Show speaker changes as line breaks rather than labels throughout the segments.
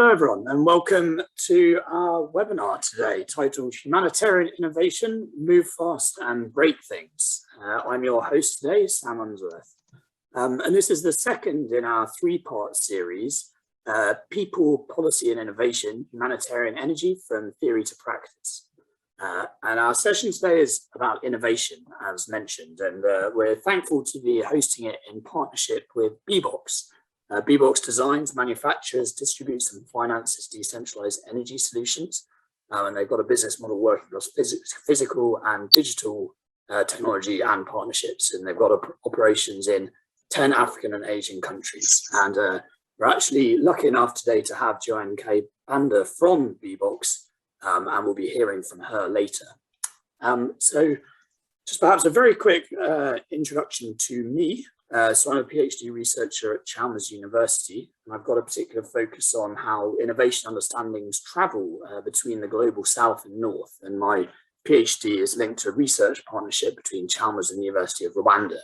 Hello everyone and welcome to our webinar today titled Humanitarian Innovation, Move Fast and Break Things. I'm your host today, Sam Unsworth. And this is the second in our three-part series, People, Policy and Innovation, Humanitarian Energy from Theory to Practice. And our session today is about innovation, as mentioned, and we're thankful to be hosting it in partnership with Bbox. Bbox designs, manufactures, distributes and finances decentralized energy solutions. And they've got a business model working across physical and digital technology and partnerships. And they've got operations in 10 African and Asian countries. And we're actually lucky enough today to have Joanne K. Banda from Bbox, and we'll be hearing from her later. So just perhaps a very quick introduction to me. So I'm a PhD researcher at Chalmers University, and I've got a particular focus on how innovation understandings travel between the global south and north. And my PhD is linked to a research partnership between Chalmers and the University of Rwanda.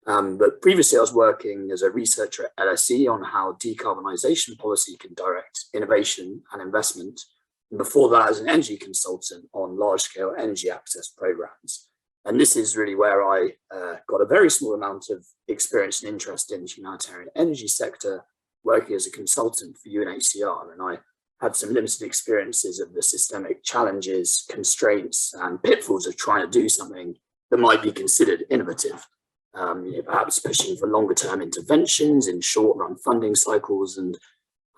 But previously I was working as a researcher at LSE on how decarbonisation policy can direct innovation and investment. And before that, as an energy consultant on large-scale energy access programs. And this is really where I got a very small amount of experience and interest in the humanitarian energy sector, working as a consultant for UNHCR. And I had some limited experiences of the systemic challenges, constraints, and pitfalls of trying to do something that might be considered innovative. Perhaps pushing for longer term interventions in short run funding cycles, and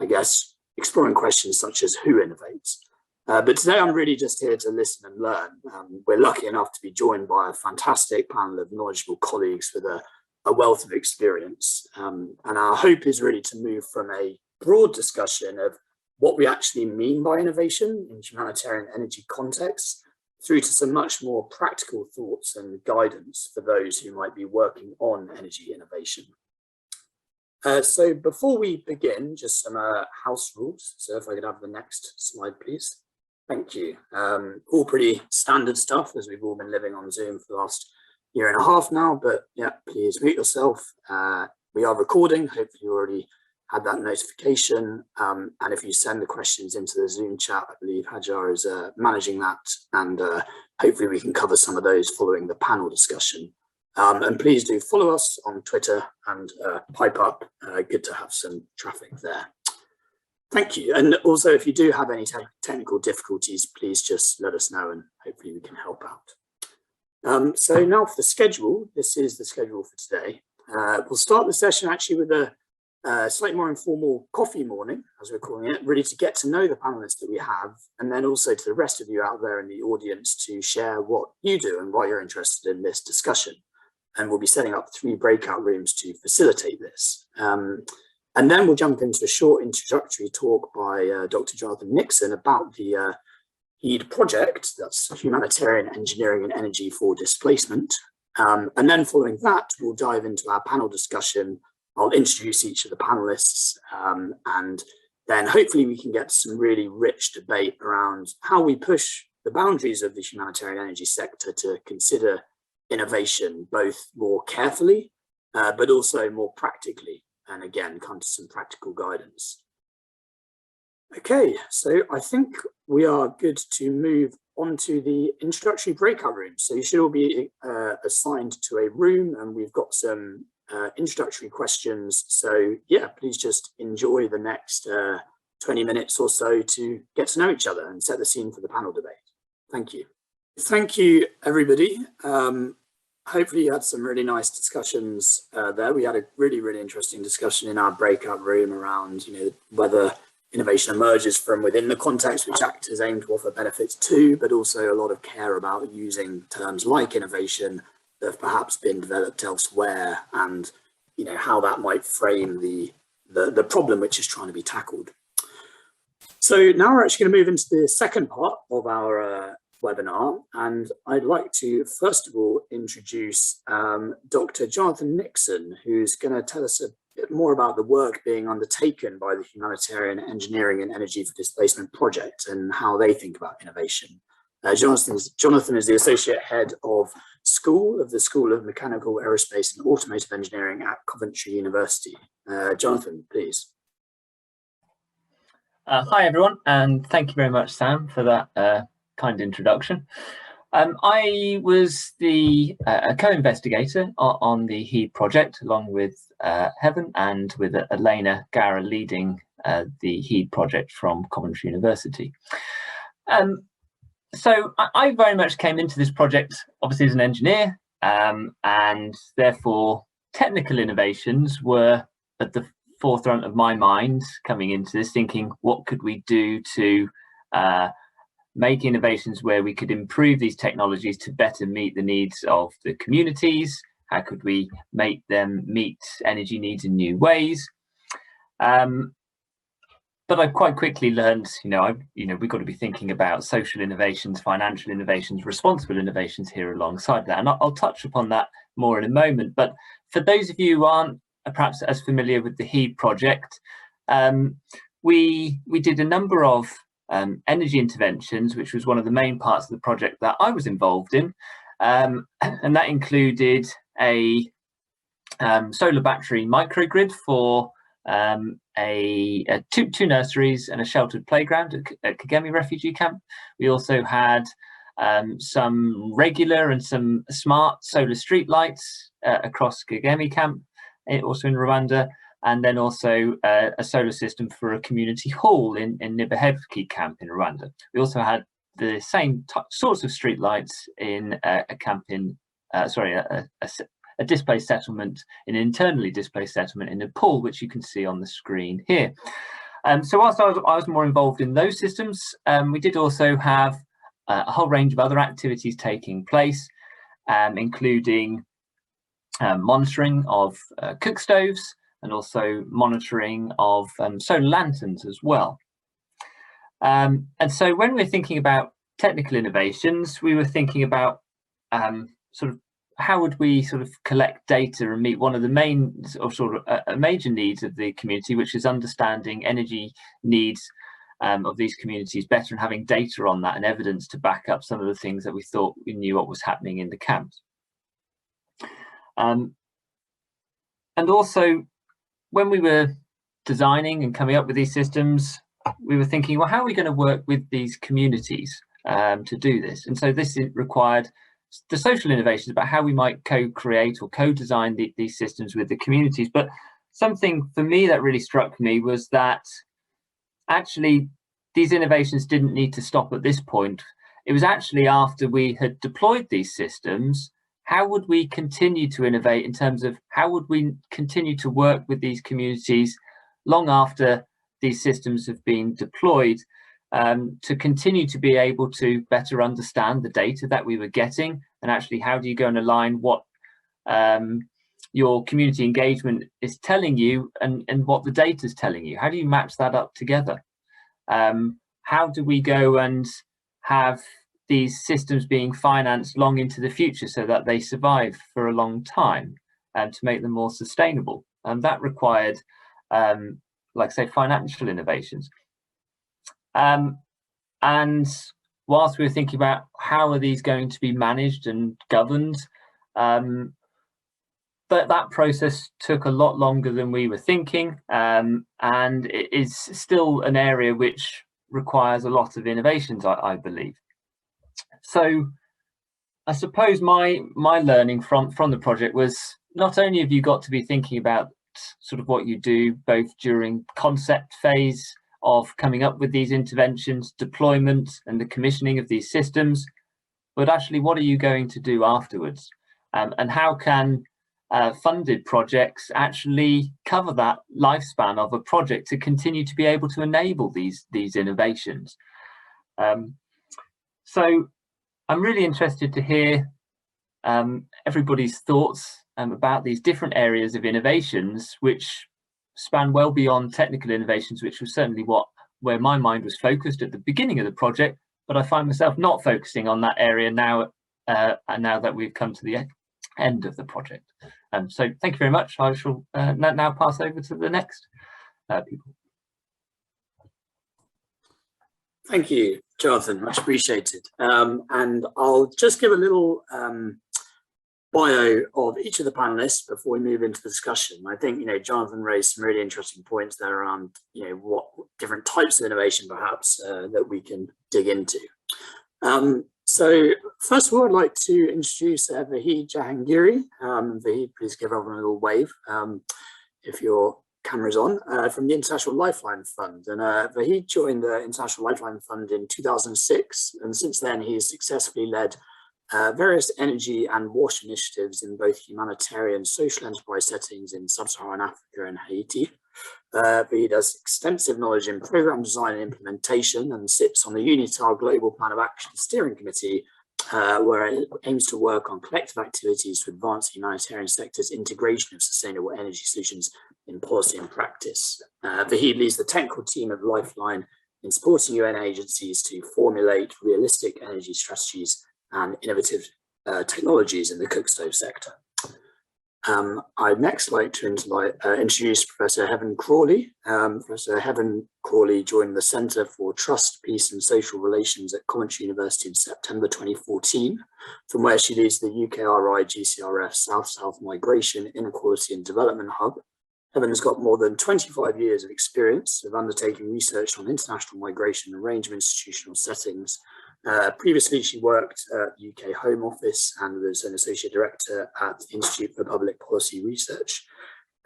I guess exploring questions such as who innovates. But today I'm really just here to listen and learn. We're lucky enough to be joined by a fantastic panel of knowledgeable colleagues with a wealth of experience. And our hope is really to move from a broad discussion of what we actually mean by innovation in humanitarian energy contexts through to some much more practical thoughts and guidance for those who might be working on energy innovation. So before we begin, just some house rules. So if I could have the next slide, please. Thank you. All pretty standard stuff, as we've all been living on Zoom for the last year and a half now, but yeah, please mute yourself. We are recording, hopefully you already had that notification. And if you send the questions into the Zoom chat, I believe Hajar is managing that, and hopefully we can cover some of those following the panel discussion. And please do follow us on Twitter and pipe up. Good to have some traffic there. Thank you. And also, if you do have any technical difficulties, please just let us know and hopefully we can help out. So now for the schedule, this is the schedule for today. We'll start the session actually with a slightly more informal coffee morning, as we're calling it, really to get to know the panelists that we have, and then also to the rest of you out there in the audience to share what you do and why you're interested in this discussion. And we'll be setting up 3 breakout rooms to facilitate this. And then we'll jump into a short introductory talk by Dr. Jonathan Nixon about the HEED project, that's Humanitarian Engineering and Energy for Displacement. And then following that, we'll dive into our panel discussion. I'll introduce each of the panelists, and then hopefully we can get some really rich debate around how we push the boundaries of the humanitarian energy sector to consider innovation both more carefully, but also more practically. And again, come to some practical guidance. Okay, so I think we are good to move on to the introductory breakout rooms. So you should all be assigned to a room, and we've got some introductory questions. So yeah, please just enjoy the next 20 minutes or so to get to know each other and set the scene for the panel debate. Thank you. Thank you, everybody. Hopefully you had some really nice discussions there. We had a really, really interesting discussion in our breakout room around, whether innovation emerges from within the context which actors aim to offer benefits to, but also a lot of care about using terms like innovation that have perhaps been developed elsewhere, and how that might frame the problem which is trying to be tackled. So now we're actually going to move into the second part of our webinar, and I'd like to first of all introduce Dr. Jonathan Nixon, who's going to tell us a bit more about the work being undertaken by the Humanitarian Engineering and Energy for Displacement project and how they think about innovation. Jonathan is the Associate Head of the School of Mechanical, Aerospace and Automotive Engineering at Coventry University. Jonathan, please.
Hi everyone, and thank you very much, Sam, for that kind introduction. I was the co-investigator on the HEED project, along with Heaven and with Elena Gara leading the HEED project from Coventry University. So I very much came into this project, obviously as an engineer, and therefore technical innovations were at the forefront of my mind coming into this, thinking what could we do to make innovations where we could improve these technologies to better meet the needs of the communities. How could we make them meet energy needs in new ways? But I quite quickly learned, we've got to be thinking about social innovations, financial innovations, responsible innovations here alongside that. And I'll touch upon that more in a moment. But for those of you who aren't perhaps as familiar with the HEED project, we did a number of energy interventions, which was one of the main parts of the project that I was involved in. And that included a solar battery microgrid for two nurseries and a sheltered playground at Kagemi refugee camp. We also had some regular and some smart solar street lights across Kagemi camp, also in Rwanda, and then also a solar system for a community hall in Nibahevki camp in Rwanda. We also had the same sorts of street lights in a camp in, a displaced settlement, an internally displaced settlement in Nepal, which you can see on the screen here. So whilst I was more involved in those systems, we did also have a whole range of other activities taking place, including monitoring of cook stoves and also monitoring of solar lanterns as well. And so when we're thinking about technical innovations, we were thinking about how would we sort of collect data and meet one of the main major needs of the community, which is understanding energy needs of these communities better and having data on that and evidence to back up some of the things that we thought we knew what was happening in the camps. And also, when we were designing and coming up with these systems, we were thinking, well, how are we going to work with these communities to do this? And so this required the social innovations about how we might co-create or co-design these systems with the communities. But something for me that really struck me was that actually these innovations didn't need to stop at this point. It was actually after we had deployed these systems, how would we continue to innovate in terms of how would we continue to work with these communities long after these systems have been deployed, to continue to be able to better understand the data that we were getting, and actually how do you go and align what your community engagement is telling you and what the data is telling you? How do you match that up together? How do we go and have these systems being financed long into the future so that they survive for a long time and to make them more sustainable? And that required, like I say, financial innovations. And whilst we were thinking about how are these going to be managed and governed, but that process took a lot longer than we were thinking, and it is still an area which requires a lot of innovations, I believe. So I suppose my learning from the project was not only have you got to be thinking about sort of what you do both during concept phase of coming up with these interventions, deployment and the commissioning of these systems, but actually what are you going to do afterwards? And how can funded projects actually cover that lifespan of a project to continue to be able to enable these innovations? So I'm really interested to hear everybody's thoughts about these different areas of innovations which span well beyond technical innovations, which was certainly where my mind was focused at the beginning of the project, but I find myself not focusing on that area now, and now that we've come to the end of the project. So thank you very much. I shall now pass over to the next people.
Thank you, Jonathan, much appreciated. And I'll just give a little bio of each of the panelists before we move into the discussion. I think, Jonathan raised some really interesting points there around, what different types of innovation perhaps that we can dig into. So first of all, I'd like to introduce Vahid Jahangiri. Vahid, please give everyone a little wave if your camera's on, from the International Lifeline Fund. And Vahid joined the International Lifeline Fund in 2006, and since then he has successfully led various energy and water initiatives in both humanitarian social enterprise settings in sub-Saharan Africa and Haiti. Vahid has extensive knowledge in program design and implementation and sits on the UNITAR Global Plan of Action Steering Committee, where it aims to work on collective activities to advance the humanitarian sector's integration of sustainable energy solutions in policy and practice. Vahid leads the technical team of Lifeline in supporting UN agencies to formulate realistic energy strategies and innovative technologies in the cook stove sector. I'd next like to introduce Professor Heaven Crawley. Professor Heaven Crawley joined the Centre for Trust, Peace and Social Relations at Coventry University in September 2014, from where she leads the UKRI GCRF South-South Migration, Inequality and Development Hub. Heaven has got more than 25 years of experience of undertaking research on international migration in a range of institutional settings. Previously, she worked at the UK Home Office and was an associate director at the Institute for Public Policy Research.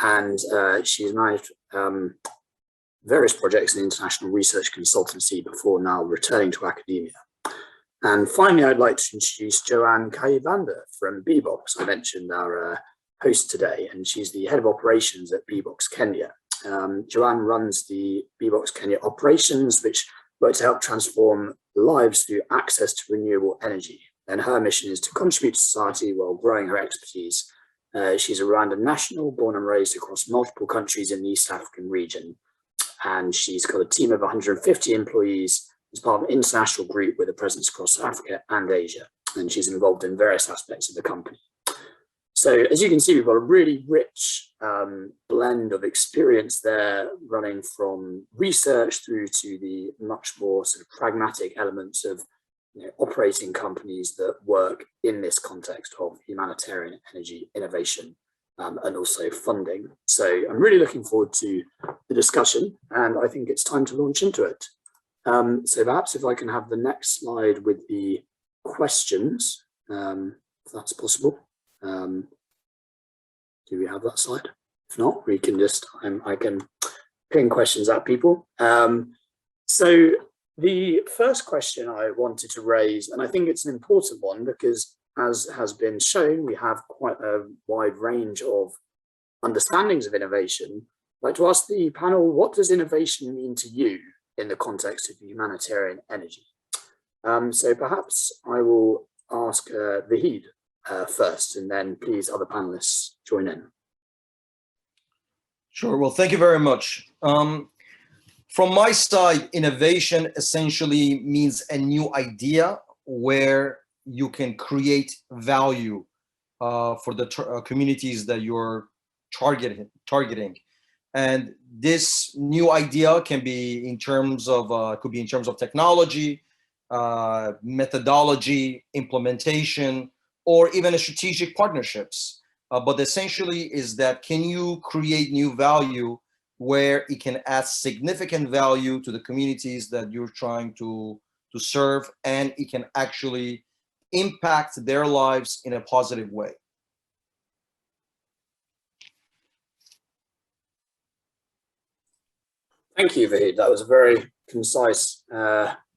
And she's managed various projects in international research consultancy before now returning to academia. And finally, I'd like to introduce Joanne Kayibanda from Bbox. I mentioned our host today, and she's the head of operations at Bbox Kenya. Joanne runs the Bbox Kenya operations, which work to help transform lives through access to renewable energy. And her mission is to contribute to society while growing her expertise. She's a Rwandan national, born and raised across multiple countries in the East African region. And she's got a team of 150 employees as part of an international group with a presence across Africa and Asia. And she's involved in various aspects of the company. So as you can see, we've got a really rich blend of experience there, running from research through to the much more sort of pragmatic elements of operating companies that work in this context of humanitarian energy innovation and also funding. So I'm really looking forward to the discussion, and I think it's time to launch into it. So perhaps if I can have the next slide with the questions, if that's possible. Do we have that slide? If not, we can just, I can ping questions at people. So the first question I wanted to raise, and I think it's an important one because as has been shown, we have quite a wide range of understandings of innovation. I'd like to ask the panel, what does innovation mean to you in the context of humanitarian energy? So perhaps I will ask Vahid first, and then please other panelists join in.
Sure, well, thank you very much. From my side, innovation essentially means a new idea where you can create value for the communities that you're targeting. And this new idea can be in terms of, could be in terms of technology, methodology, implementation, or even a strategic partnerships. But essentially is that, can you create new value where it can add significant value to the communities that you're trying to serve, and it can actually impact their lives in a positive way.
Thank you, Vahid. That was a very concise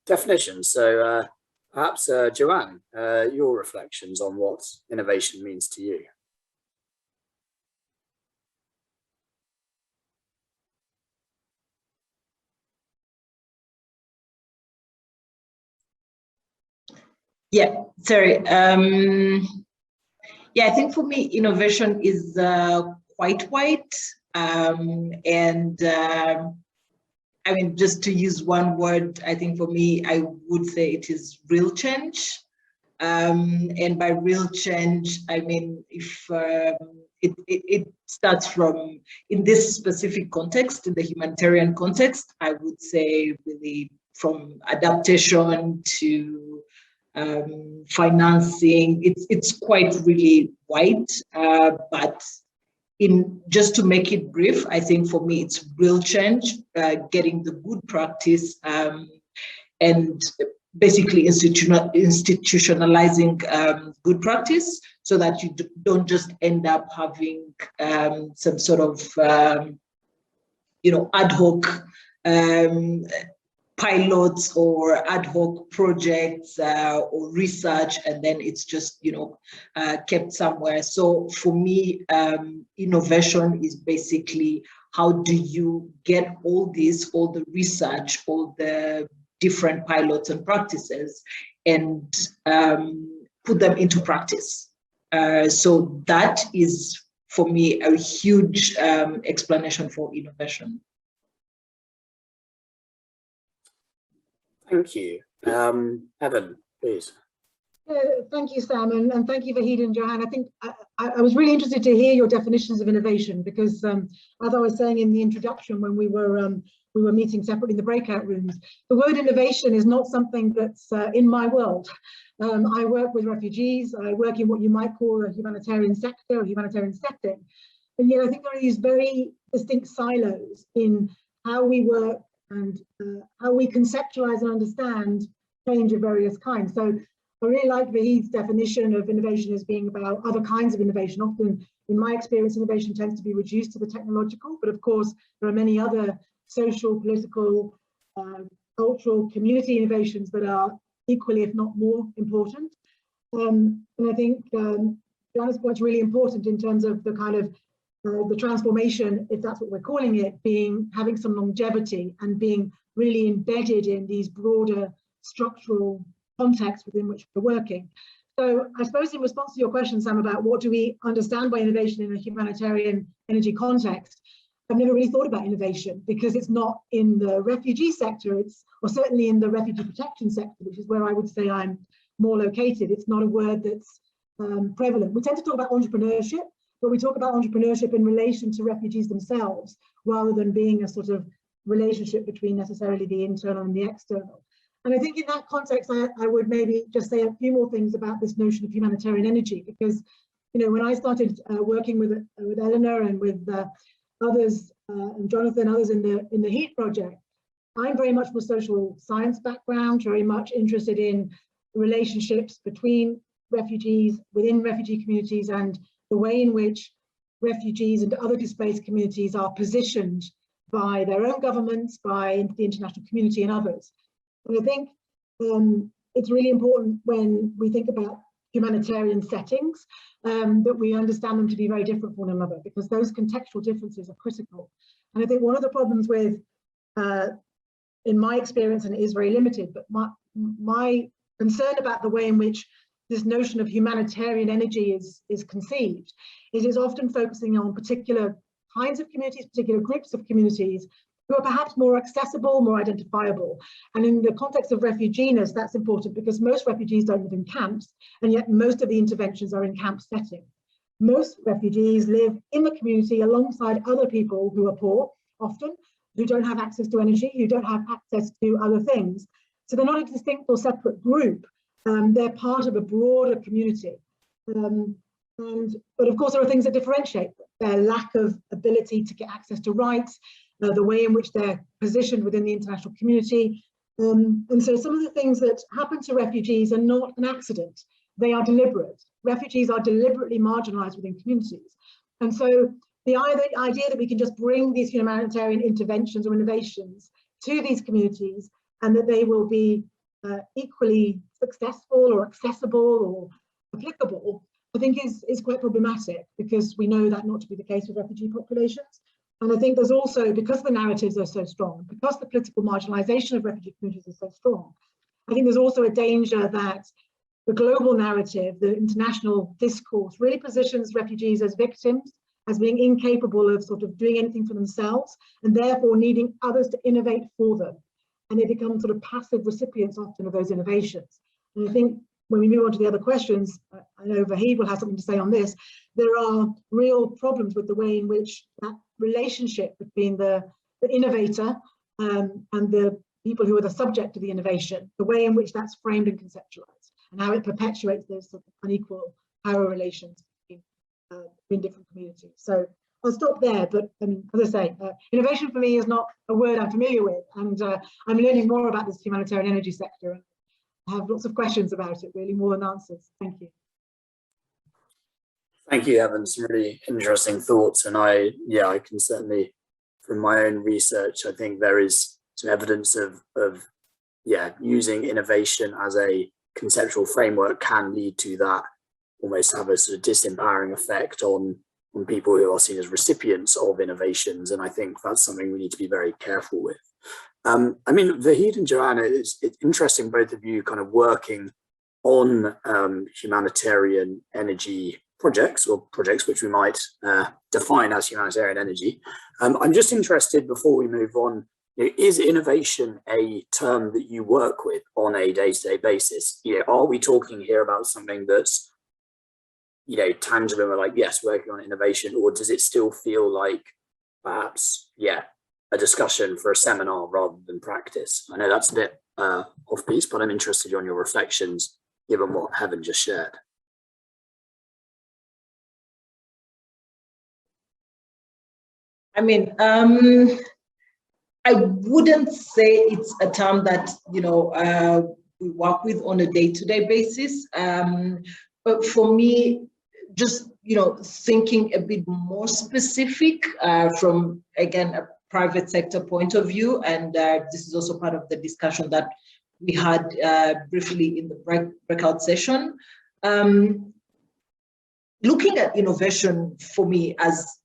definition. So perhaps, Joanne, your reflections on what innovation means to you.
Yeah, sorry. Yeah, I think for me, innovation is quite wide. I mean, just to use one word, I think for me, I would say it is real change. And by real change, I mean, if it starts from, in this specific context, in the humanitarian context, I would say really from adaptation to financing. It's quite really wide, but just to make it brief, I think for me it's real change, getting the good practice and basically institutionalizing good practice, so that you don't just end up having some sort of ad hoc pilots or ad hoc projects or research, and then it's just kept somewhere. So for me, innovation is basically, how do you get all the research, all the different pilots and practices, and put them into practice. So that is, for me, a huge explanation for innovation.
Thank you. Evan, please.
Thank you, Sam, and thank you, Vahid and Johan. I think I was really interested to hear your definitions of innovation, because as I was saying in the introduction, when we were meeting separately in the breakout rooms, the word innovation is not something that's in my world. I work with refugees. I work in what you might call a humanitarian sector or humanitarian setting. And yet I think there are these very distinct silos in how we work and how we conceptualize and understand change of various kinds. So I really like Vahid's definition of innovation as being about other kinds of innovation. Often, in my experience, innovation tends to be reduced to the technological, but of course, there are many other social, political, cultural, community innovations that are equally, if not more, important. And I think Joanna's point's really important in terms of the kind of the transformation, if that's what we're calling it, having some longevity and being really embedded in these broader structural contexts within which we're working. So I suppose in response to your question, Sam, about what do we understand by innovation in a humanitarian energy context, I've never really thought about innovation, because it's not in the refugee sector, or certainly in the refugee protection sector, which is where I would say I'm more located. It's not a word that's prevalent. We tend to talk about entrepreneurship, but we talk about entrepreneurship in relation to refugees themselves, rather than being a sort of relationship between necessarily the internal and the external. And I think in that context, I would maybe just say a few more things about this notion of humanitarian energy, because, when I started working with Eleanor and with others, and Jonathan, others in the HEAT project, I'm very much from a social science background, very much interested in relationships between refugees, within refugee communities, and the way in which refugees and other displaced communities are positioned by their own governments, by the international community and others. And I think it's really important when we think about humanitarian settings that we understand them to be very different from one another, because those contextual differences are critical. And I think one of the problems with, in my experience, and it is very limited, but my concern about the way in which this notion of humanitarian energy is conceived, it is often focusing on particular kinds of communities, particular groups of communities who are perhaps more accessible, more identifiable. And in the context of refuginess, that's important, because most refugees don't live in camps, and yet most of the interventions are in camp setting. Most refugees live in the community alongside other people who are poor, often, who don't have access to energy, who don't have access to other things. So they're not a distinct or separate group. They're part of a broader community. But of course, there are things that differentiate their lack of ability to get access to rights, the way in which they're positioned within the international community. And so some of the things that happen to refugees are not an accident. They are deliberate. Refugees are deliberately marginalized within communities. And so the idea that we can just bring these humanitarian interventions or innovations to these communities, and that they will be equally successful or accessible or applicable, I think is quite problematic, because we know that not to be the case with refugee populations. And I think there's also, because the narratives are so strong, because the political marginalization of refugee communities is so strong, I think there's also a danger that the global narrative, the international discourse, really positions refugees as victims, as being incapable of sort of doing anything for themselves, and therefore needing others to innovate for them. And they become sort of passive recipients often of those innovations. And I think when we move on to the other questions, I know Vahid will have something to say on this, there are real problems with the way in which that relationship between the innovator and the people who are the subject of the innovation, the way in which that's framed and conceptualized. and how it perpetuates those sort of unequal power relations between different communities. So I'll stop there, but as I say, innovation for me is not a word I'm familiar with, and I'm learning more about this humanitarian energy sector, and I have lots of questions about it, really, more than answers. Thank you.
Thank you, Evan. Some really interesting thoughts, and I can certainly, from my own research, I think there is some evidence of using innovation as a conceptual framework can lead to that, almost have a sort of disempowering effect on people who are seen as recipients of innovations, and I think that's something we need to be very careful with. Vahid and Joanna, it's interesting, both of you kind of working on humanitarian energy projects, or projects which we might define as humanitarian energy. I'm just interested, before we move on, is innovation a term that you work with on a day-to-day basis? Are we talking here about something that's tangible, and we're like, yes, working on innovation, or does it still feel like perhaps, a discussion for a seminar rather than practice? I know that's a bit off piece, but I'm interested on your reflections given what Heaven just shared.
I wouldn't say it's a term that we work with on a day-to-day basis. But for me, just thinking a bit more specific from, again, a private sector point of view, and this is also part of the discussion that we had briefly in the breakout session. Looking at innovation for me, as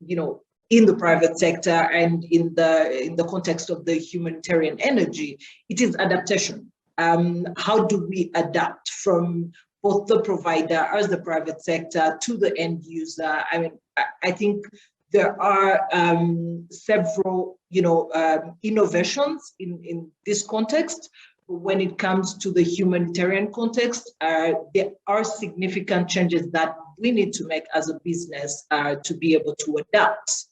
in the private sector and in the context of the humanitarian energy, it is adaptation. How do we adapt from both the provider as the private sector to the end user? I think there are several innovations in this context. When it comes to the humanitarian context, there are significant changes that we need to make as a business to be able to adapt.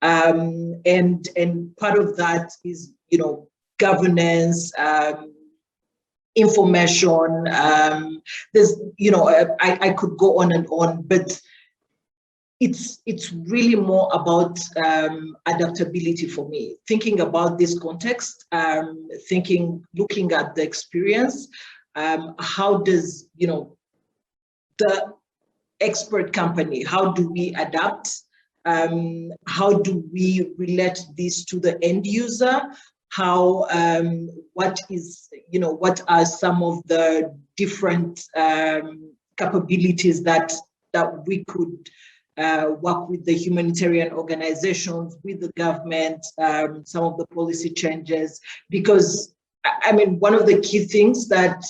And part of that is, governance, information. There's, I could go on and on, but it's really more about adaptability for me. Thinking about this context, looking at the experience, how does, the expert company, how do we adapt? How do we relate this to the end user? How, what are some of the different capabilities that we could work with the humanitarian organizations, with the government, some of the policy changes? Because one of the key things that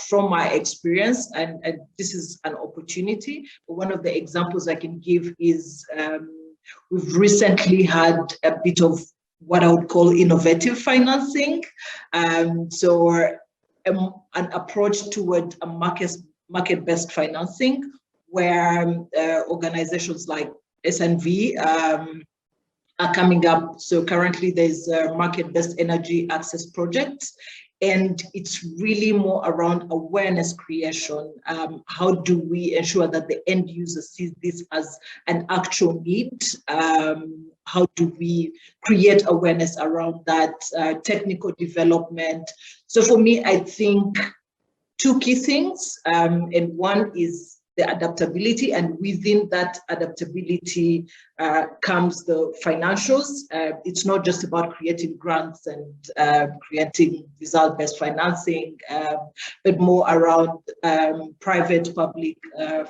from my experience, and this is an opportunity, but one of the examples I can give is we've recently had a bit of what I would call innovative financing. So an approach toward a market-based financing, where organizations like SNV are coming up. So currently there's a market-based energy access project, and it's really more around awareness creation. How do we ensure that the end user sees this as an actual need? How do we create awareness around that, technical development? So for me, I think two key things, and one is the adaptability, and within that adaptability comes the financials. It's not just about creating grants and creating result-based financing, but more around private-public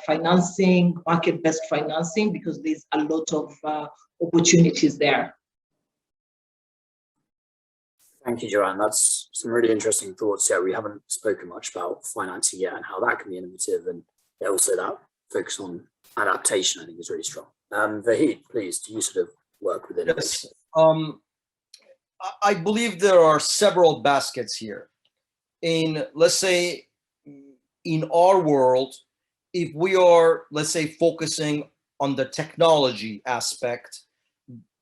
financing, market-based financing, because there's a lot of opportunities there.
Thank you, Joanne. That's some really interesting thoughts. Yeah, we haven't spoken much about financing yet and how that can be innovative, and also that focus on adaptation, I think, is really strong. Vahid, please, do you sort of work with innovation?
Yes. I believe there are several baskets here. Let's say, in our world, if we are, let's say, focusing on the technology aspect,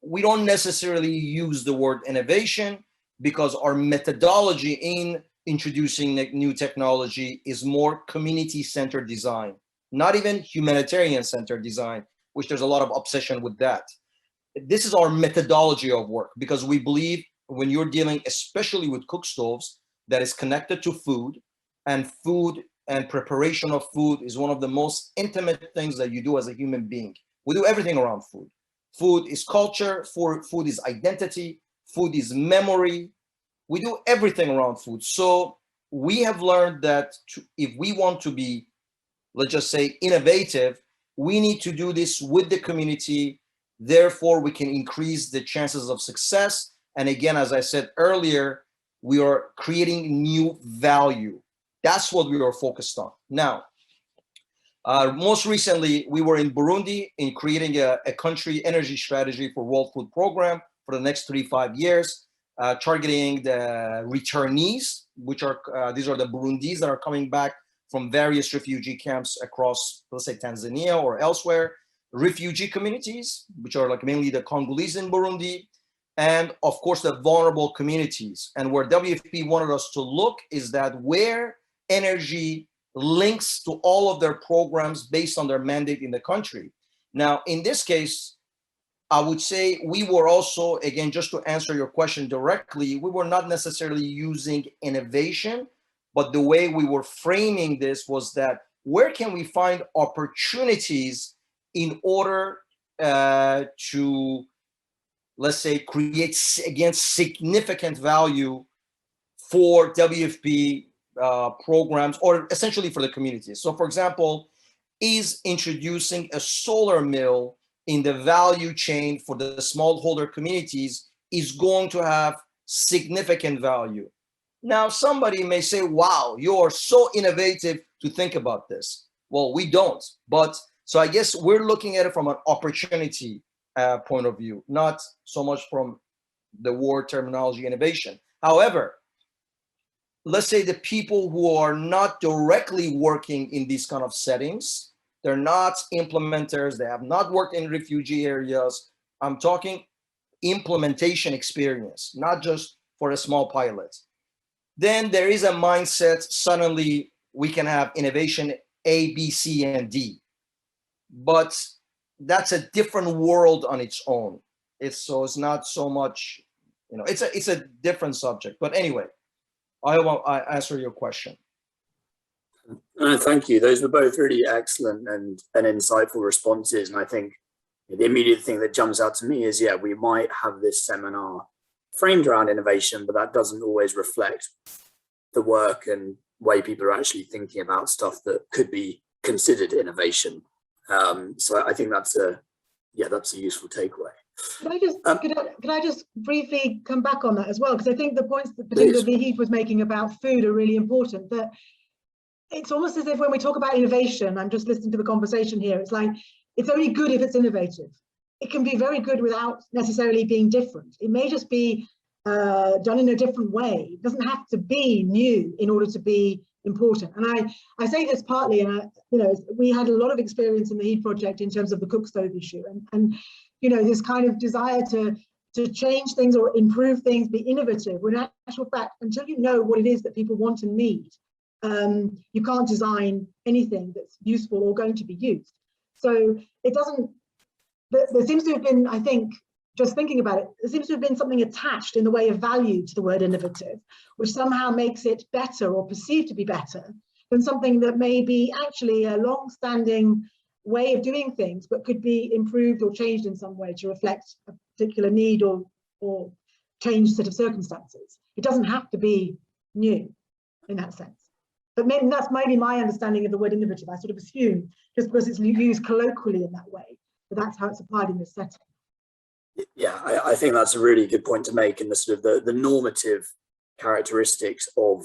we don't necessarily use the word innovation, because our methodology in introducing new technology is more community-centered design, not even humanitarian-centered design, which there's a lot of obsession with that. This is our methodology of work, because we believe when you're dealing, especially with cook stoves, that is connected to food, and food and preparation of food is one of the most intimate things that you do as a human being. We do everything around food. Food is culture, food is identity, food is memory. We do everything around food. So we have learned that if we want to be, let's just say, innovative, we need to do this with the community. Therefore, we can increase the chances of success. And again, as I said earlier, we are creating new value. That's what we are focused on. Now, most recently, we were in Burundi in creating a country energy strategy for World Food Program for the next 3-5 years, targeting the returnees, which are, these are the Burundis that are coming back from various refugee camps across, let's say, Tanzania or elsewhere, refugee communities, which are like mainly the Congolese in Burundi, and of course, the vulnerable communities. And where WFP wanted us to look is that where energy links to all of their programs based on their mandate in the country. Now, in this case, I would say we were also, again, just to answer your question directly, we were not necessarily using innovation, but the way we were framing this was that where can we find opportunities in order to, let's say, create, again, significant value for WFP programs, or essentially for the community. So for example, is introducing a solar mill in the value chain for the smallholder communities is going to have significant value. Now, somebody may say, wow, you are so innovative to think about this. Well, we don't. But so I guess we're looking at it from an opportunity point of view, not so much from the word terminology innovation. However, let's say the people who are not directly working in these kind of settings, they're not implementers, they have not worked in refugee areas. I'm talking implementation experience, not just for a small pilot. Then there is a mindset, suddenly we can have innovation A, B, C, and D. But that's a different world on its own. It's not so much, it's a different subject. But anyway, I hope I answer your question.
Thank you. Those were both really excellent and insightful responses. And I think the immediate thing that jumps out to me is, yeah, we might have this seminar framed around innovation, but that doesn't always reflect the work and way people are actually thinking about stuff that could be considered innovation. So I think that's a useful takeaway.
Could I just briefly come back on that as well? Because I think the points that particularly Vahid was making about food are really important. That it's almost as if when we talk about innovation, I'm just listening to the conversation here, it's like, it's only good if it's innovative. It can be very good without necessarily being different. It may just be done in a different way. It doesn't have to be new in order to be important. And I say this partly, and we had a lot of experience in the HEAD project in terms of the cook stove issue, and this kind of desire to change things or improve things, be innovative, when in actual fact, until you know what it is that people want and need, you can't design anything that's useful or going to be used. So it doesn't, there seems to have been, I think, just thinking about it, there seems to have been something attached in the way of value to the word innovative, which somehow makes it better or perceived to be better than something that may be actually a long-standing way of doing things, but could be improved or changed in some way to reflect a particular need or changed set of circumstances. It doesn't have to be new in that sense. But maybe that's maybe my understanding of the word innovative. I sort of assume just because it's used colloquially in that way, but that's how it's applied in this setting.
Yeah, I think that's a really good point to make in the sort of the normative characteristics of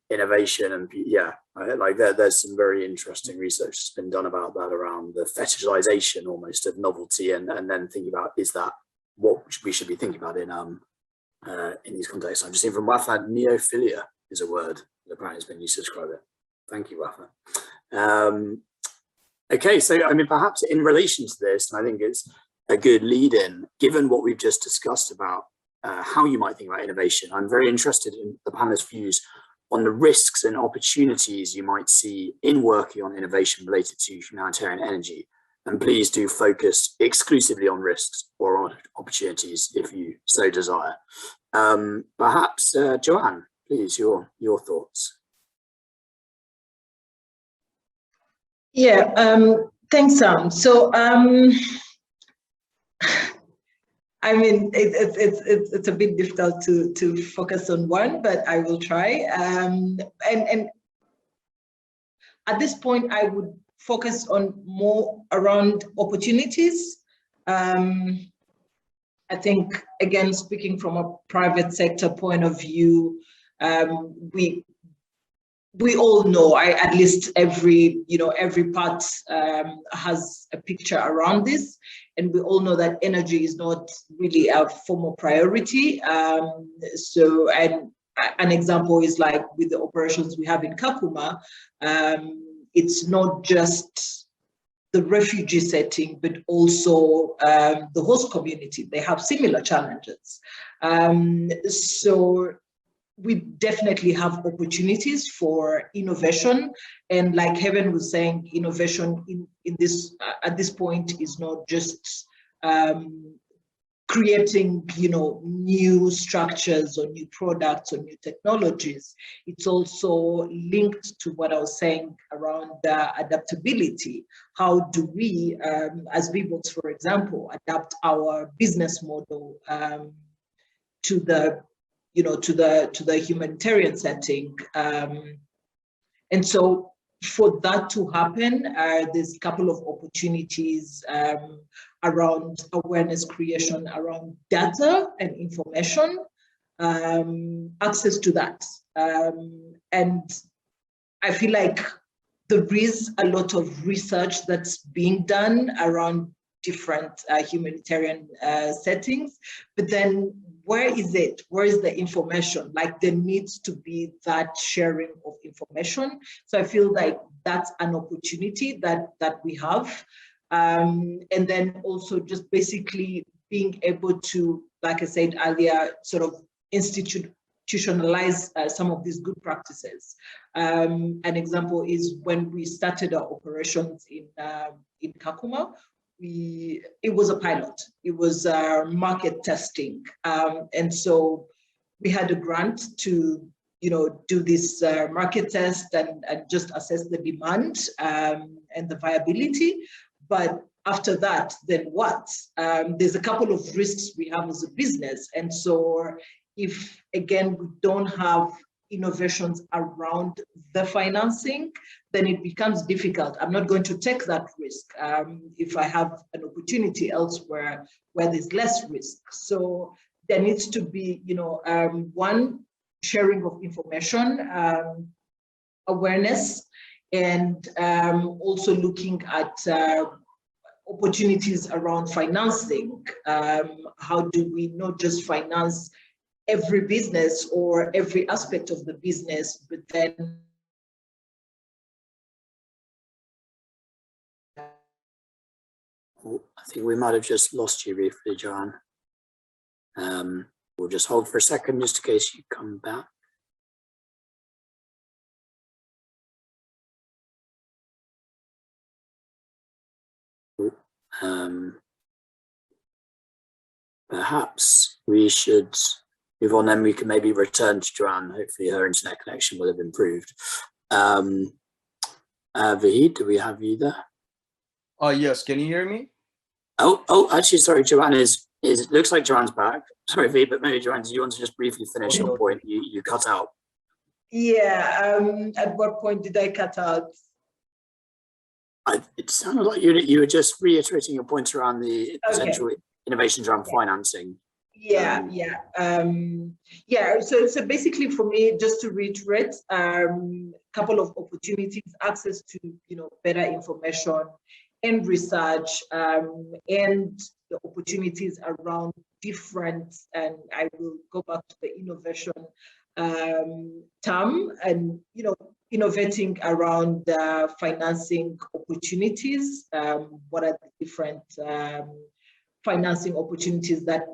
innovation. And yeah, like there's some very interesting research that's been done about that, around the fetishization almost of novelty, and then thinking about, is that what we should be thinking about in these contexts. I'm just seeing from Wafa, neophilia is a word that apparently has been used to describe it. Thank you, Wafa. Okay, so I mean, perhaps in relation to this, and I think it's a good lead in, given what we've just discussed about how you might think about innovation. I'm very interested in the panelists' views on the risks and opportunities you might see in working on innovation related to humanitarian energy. And please do focus exclusively on risks or on opportunities if you so desire. Perhaps, Joanne, please, your thoughts.
Yeah, thanks, Sam. So, I mean, it's a bit difficult to focus on one, but I will try. And at this point, I would focus on more around opportunities. I think, again, speaking from a private sector point of view, we all know, at least every part has a picture around this, and we all know that energy is not really a formal priority. So, and an example is like with the operations we have in Kakuma, it's not just the refugee setting, but also the host community. They have similar challenges. So we definitely have opportunities for innovation, and like Heaven was saying, innovation in this at this point is not just creating new structures or new products or new technologies. It's also linked to what I was saying around adaptability. How do we, as VBOX, for example, adapt our business model to the humanitarian setting? And so for that to happen, there's a couple of opportunities around awareness creation, around data and information, access to that. And I feel like there is a lot of research that's being done around different humanitarian settings, but then where is it? Where is the information? Like, there needs to be that sharing of information. So I feel like that's an opportunity that we have. And then also just basically being able to, like I said earlier, sort of institutionalize some of these good practices. An example is when we started our operations in Kakuma, it was a pilot. It was market testing, and so we had a grant to do this market test and just assess the demand and the viability. But after that, then what? There's a couple of risks we have as a business, and so if again we don't have innovations around the financing, then it becomes difficult. I'm not going to take that risk if I have an opportunity elsewhere where there's less risk. So there needs to be, one, sharing of information, awareness, and also looking at opportunities around financing. How do we not just finance every business or every aspect of the business, but then
I think we might have just lost you briefly, Joanne. We'll just hold for a second just in case you come back. Perhaps we should move on, then we can maybe return to Joanne. Hopefully her internet connection will have improved. Vahid, do we have you there?
Yes, can you hear me?
Oh, actually, sorry, Joanne it looks like Joanne's back. Sorry, Vahid, but maybe Joanne, do you want to just briefly finish your point? You cut out.
Yeah, at what point did I cut out?
It sounded like you were just reiterating your points around the potential innovations around financing.
Yeah. So basically, for me, just to reiterate, couple of opportunities: access to better information and research, and the opportunities around different. And I will go back to the innovation term, and innovating around financing opportunities. What are the different financing opportunities that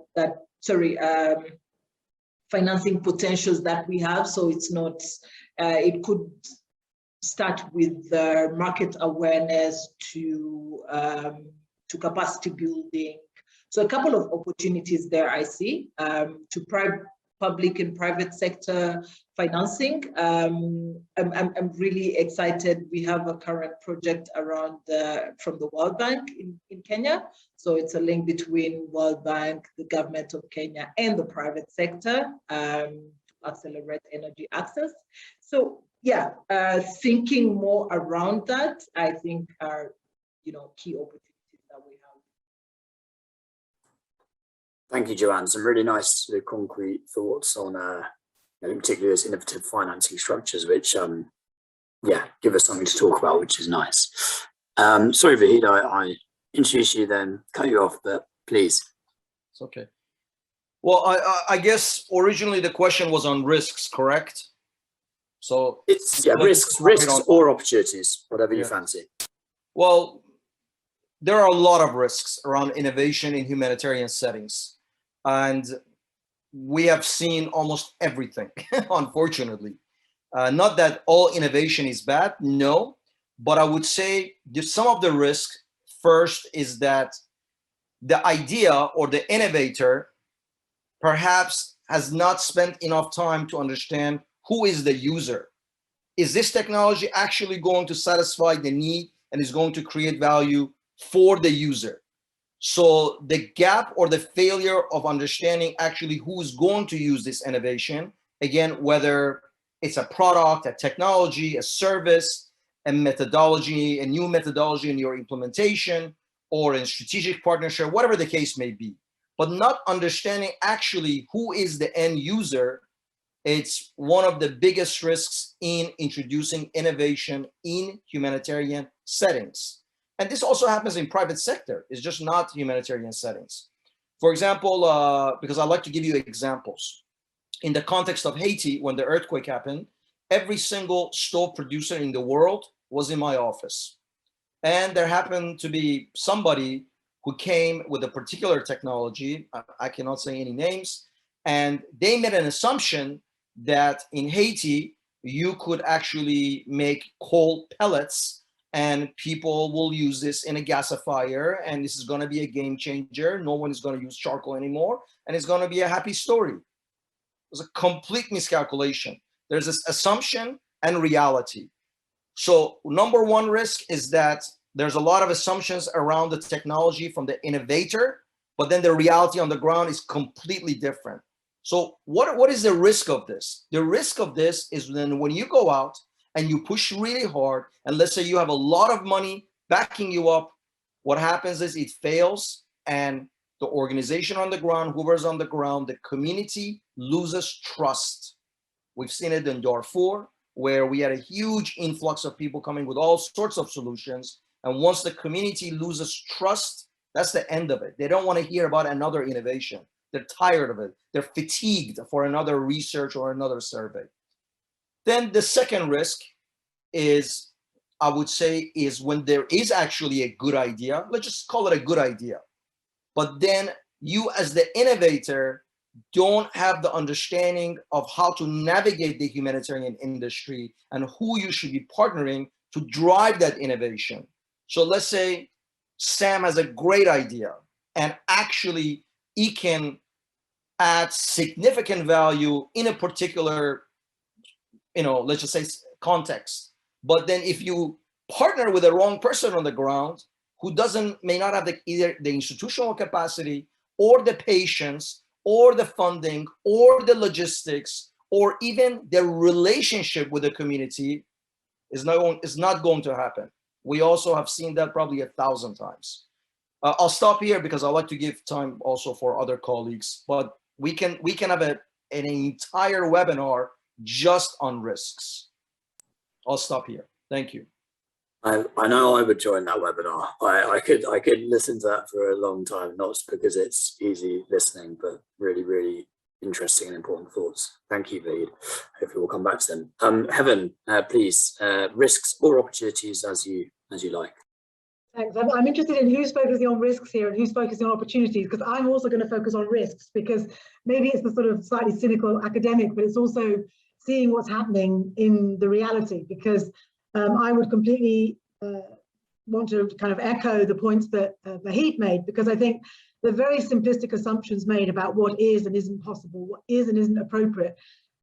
financing potentials that we have. So it's not, it could start with market awareness to capacity building. So a couple of opportunities there I see to public and private sector financing. I'm really excited. We have a current project around from the World Bank in Kenya. So it's a link between World Bank, the government of Kenya, and the private sector to accelerate energy access. So yeah, thinking more around that, I think are, key opportunities that we have.
Thank you, Joanne. Some really nice concrete thoughts on, in particular, those innovative financing structures, which, give us something to talk about, which is nice. Sorry, Vahid, I introduced you, then cut you off, but please.
It's okay. Well, I guess originally the question was on risks, correct? So
it's risks or opportunities, whatever you fancy.
Well, there are a lot of risks around innovation in humanitarian settings, and we have seen almost everything, unfortunately. Not that all innovation is bad, no, but I would say some of the risk first is that the idea or the innovator perhaps has not spent enough time to understand who is the user. Is this technology actually going to satisfy the need and is going to create value for the user? So the gap or the failure of understanding actually who is going to use this innovation, again, whether it's a product, a technology, a service, a methodology, a new methodology in your implementation, or in strategic partnership, whatever the case may be, but not understanding actually who is the end user, it's one of the biggest risks in introducing innovation in humanitarian settings. And this also happens in private sector. It's just not humanitarian settings. For example, because I like to give you examples. In the context of Haiti, when the earthquake happened, every single stove producer in the world was in my office. And there happened to be somebody who came with a particular technology, I cannot say any names, and they made an assumption that in Haiti, you could actually make coal pellets and people will use this in a gasifier, and this is going to be a game changer. No one is going to use charcoal anymore, and it's going to be a happy story. It was a complete miscalculation. There's this assumption and reality. So number one risk is that there's a lot of assumptions around the technology from the innovator, but then the reality on the ground is completely different. So what is the risk of this? The risk of this is then when you go out and you push really hard, and let's say you have a lot of money backing you up, what happens is it fails, and the organization on the ground, whoever's on the ground, the community loses trust. We've seen it in Darfur, where we had a huge influx of people coming with all sorts of solutions. And once the community loses trust, that's the end of it. They don't want to hear about another innovation. They're tired of it. They're fatigued for another research or another survey. Then the second risk is, I would say, is when there is actually a good idea, let's just call it a good idea, but then you as the innovator don't have the understanding of how to navigate the humanitarian industry and who you should be partnering to drive that innovation. So let's say Sam has a great idea and actually he can add significant value in a particular, let's just say context. But then if you partner with the wrong person on the ground who may not have either the institutional capacity or the patience or the funding or the logistics or even the relationship with the community, is not going to happen. We also have seen that probably 1,000 times. I'll stop here because I like to give time also for other colleagues, but we can have an entire webinar just on risks. I'll stop here. Thank you.
I know I would join that webinar. I could listen to that for a long time, not just because it's easy listening, but really, really interesting and important thoughts. Thank you, Vahid. Hopefully we'll come back to them. Heaven, please, risks or opportunities as you like.
Thanks. I'm interested in who's focusing on risks here and who's focusing on opportunities, because I'm also going to focus on risks, because maybe it's the sort of slightly cynical academic, but it's also seeing what's happening in the reality, because I would completely want to kind of echo the points that Vahid made, because I think the very simplistic assumptions made about what is and isn't possible, what is and isn't appropriate.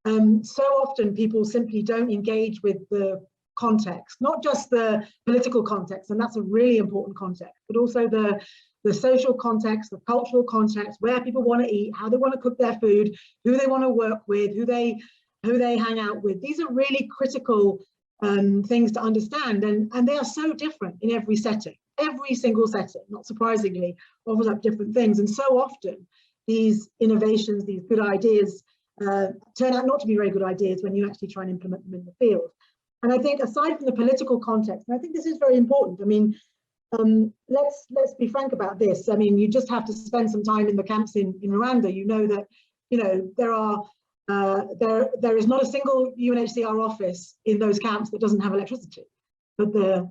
So often people simply don't engage with the context, not just the political context, and that's a really important context, but also the social context, the cultural context, where people want to eat, how they want to cook their food, who they want to work with, who they hang out with. These are really critical things to understand, and they are so different in every setting. Every single setting, not surprisingly, offers up different things, and so often these innovations, these good ideas turn out not to be very good ideas when you actually try and implement them in the field. And I think, aside from the political context, and I think this is very important, I mean, let's be frank about this. I mean, you just have to spend some time in the camps in Rwanda. You know that, you know, there is not a single UNHCR office in those camps that doesn't have electricity, but the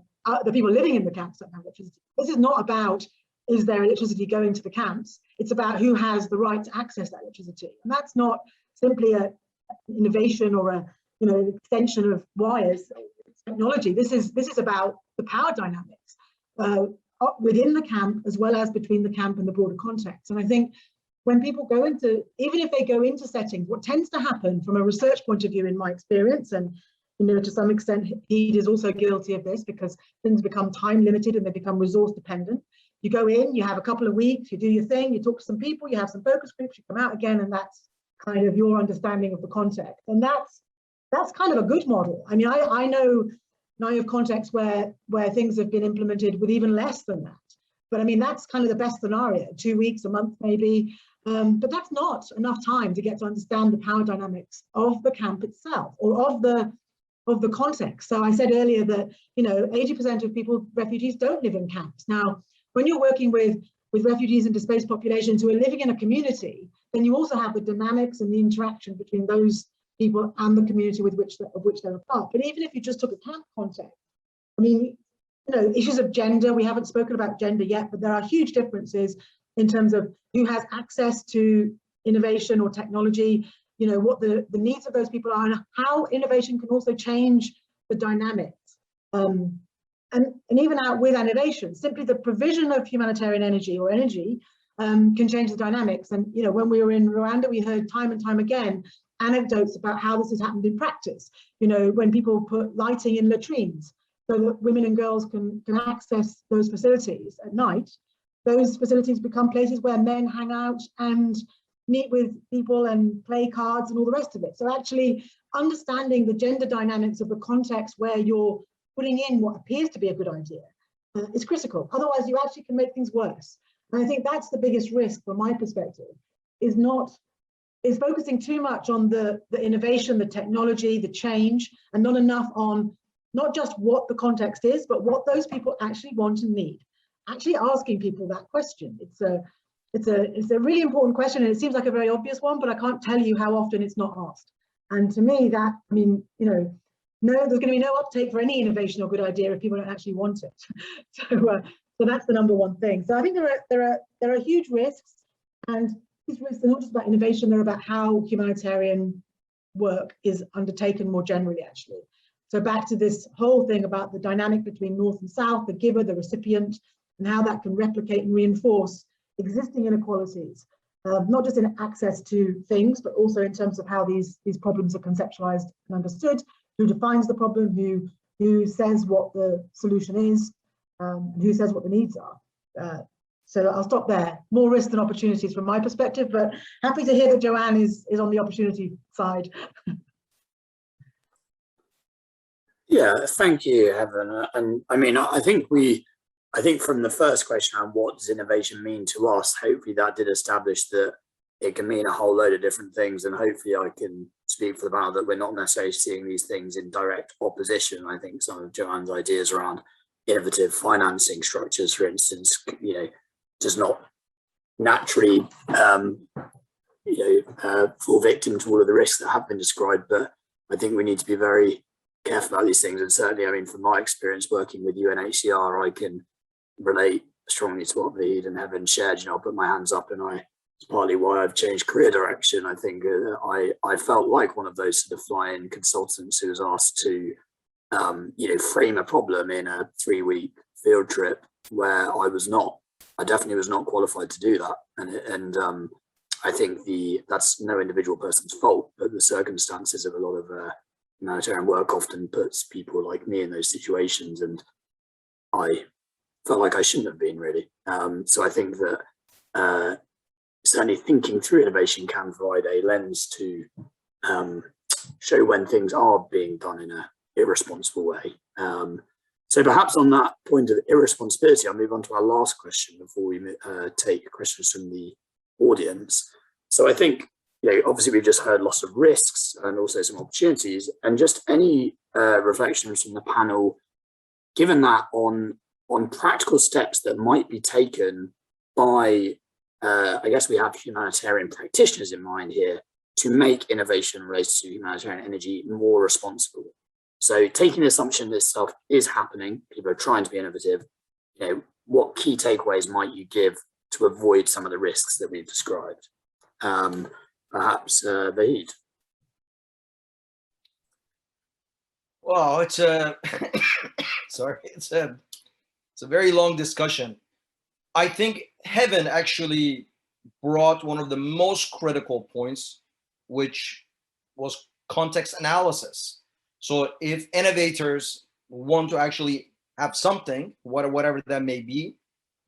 people living in the camps don't have electricity. This is not about, is there electricity going to the camps? It's about who has the right to access that electricity. And that's not simply an innovation or a, you know, an extension of wires technology. This is about the power dynamics within the camp, as well as between the camp and the broader context. And I think when people go into, even if they go into settings, what tends to happen from a research point of view, in my experience, and you know, to some extent, he is also guilty of this, because things become time limited and they become resource dependent. You go in, you have a couple of weeks, you do your thing, you talk to some people, you have some focus groups, you come out again, and that's kind of your understanding of the context. And that's kind of a good model. I mean, I know of contexts where things have been implemented with even less than that. But I mean, that's kind of the best scenario, 2 weeks, a month maybe. But that's not enough time to get to understand the power dynamics of the camp itself, or of the context. So I said earlier that, you know, 80% of people, refugees, don't live in camps. Now, when you're working with refugees and displaced populations who are living in a community, then you also have the dynamics and the interaction between those people and the community of which they're a part. But even if you just took a camp context, I mean, you know, issues of gender, we haven't spoken about gender yet, but there are huge differences in terms of who has access to innovation or technology, you know, what the needs of those people are, and how innovation can also change the dynamics. And even out with innovation, simply the provision of humanitarian energy or energy can change the dynamics. And, you know, when we were in Rwanda, we heard time and time again anecdotes about how this has happened in practice. You know, when people put lighting in latrines so that women and girls can access those facilities at night, those facilities become places where men hang out and meet with people and play cards and all the rest of it. So actually understanding the gender dynamics of the context where you're putting in what appears to be a good idea is critical. Otherwise, you actually can make things worse. And I think that's the biggest risk from my perspective, is focusing too much on the innovation, the technology, the change, and not enough on not just what the context is, but what those people actually want and need. Actually asking people that question. It's a really important question, and it seems like a very obvious one, but I can't tell you how often it's not asked. And to me, that, I mean, you know, no, there's going to be no uptake for any innovation or good idea if people don't actually want it. So that's the number one thing. So I think there are huge risks, and these risks are not just about innovation, they're about how humanitarian work is undertaken more generally, actually. So back to this whole thing about the dynamic between North and South, the giver, the recipient, and how that can replicate and reinforce existing inequalities, not just in access to things, but also in terms of how these problems are conceptualized and understood, who defines the problem, who says what the solution is, who says what the needs are. So I'll stop there. More risks than opportunities from my perspective, but happy to hear that Joanne is on the opportunity side.
Yeah, thank you, Heaven. And I mean, I think from the first question on what does innovation mean to us, hopefully that did establish that it can mean a whole load of different things, and hopefully I can speak for the panel that we're not necessarily seeing these things in direct opposition. I think some of Joanne's ideas around innovative financing structures, for instance, you know, does not naturally fall victim to all of the risks that have been described, but I think we need to be very careful about these things. And certainly, I mean, from my experience working with UNHCR, I can relate strongly to what Vahid and Heaven shared. You know, I'll put my hands up, and it's partly why I've changed career direction. I think I felt like one of those sort of fly-in consultants who was asked to, you know, frame a problem in a 3-week field trip where I definitely was not qualified to do that. And I think that's no individual person's fault, but the circumstances of a lot of humanitarian work often puts people like me in those situations, and I felt like I shouldn't have been, really. So I think that certainly thinking through innovation can provide a lens to show when things are being done in an irresponsible way. So perhaps on that point of irresponsibility, I'll move on to our last question before we take questions from the audience. So I think, you know, obviously we've just heard lots of risks and also some opportunities, and just any reflections from the panel, given that on practical steps that might be taken by, I guess we have humanitarian practitioners in mind here, to make innovation related to humanitarian energy more responsible. So taking the assumption this stuff is happening, people are trying to be innovative, you know, what key takeaways might you give to avoid some of the risks that we've described? Perhaps Vahid.
Well, it's a sorry, it's a very long discussion. I think Heaven actually brought one of the most critical points, which was context analysis. So if innovators want to actually have something, whatever that may be,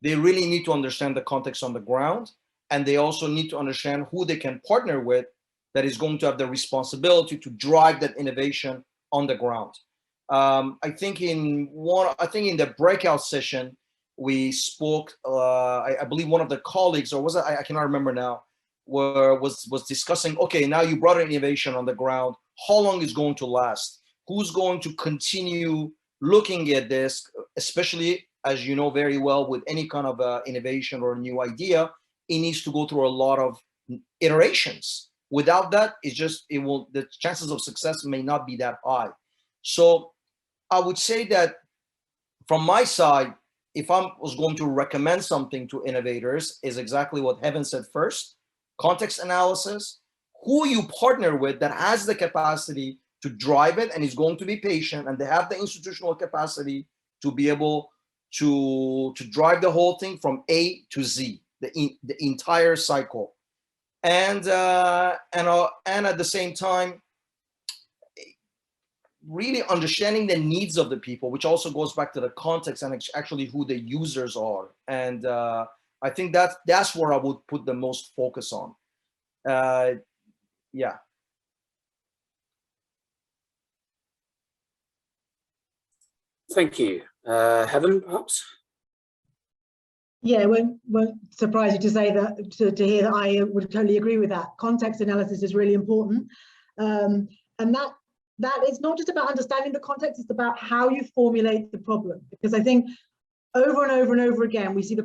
they really need to understand the context on the ground, and they also need to understand who they can partner with that is going to have the responsibility to drive that innovation on the ground. I think in the breakout session we spoke. I believe one of the colleagues, or was it, I cannot remember now, was discussing. Okay, now you brought an innovation on the ground. How long is going to last? Who's going to continue looking at this? Especially, as you know very well, with any kind of innovation or a new idea, it needs to go through a lot of iterations. Without that, the chances of success may not be that high. So I would say that from my side, if I was going to recommend something to innovators, is exactly what Heaven said first: context analysis, who you partner with that has the capacity to drive it and is going to be patient, and they have the institutional capacity to be able to drive the whole thing from A to Z, the entire cycle. And at the same time, really understanding the needs of the people, which also goes back to the context and actually who the users are. And I think that's where I would put the most focus on. Yeah.
Thank you. Heaven, perhaps?
Yeah, it won't surprise you to say that, to hear that I would totally agree with that. Context analysis is really important. And that is not just about understanding the context, it's about how you formulate the problem. Because I think over and over and over again, we see the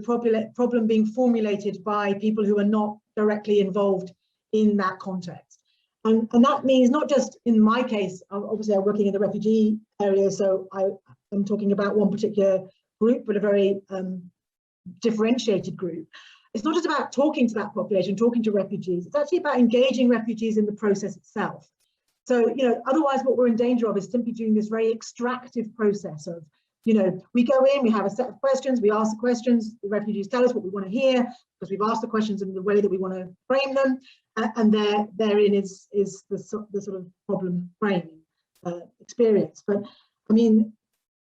problem being formulated by people who are not directly involved in that context. And that means not just in my case, obviously I'm working in the refugee area, so I'm talking about one particular group, but a very differentiated group. It's not just about talking to that population, talking to refugees, it's actually about engaging refugees in the process itself. So, you know, otherwise what we're in danger of is simply doing this very extractive process of, you know, we go in, we have a set of questions, we ask the questions, the refugees tell us what we want to hear, because we've asked the questions in the way that we want to frame them, and therein is the sort of problem framing experience. But I mean,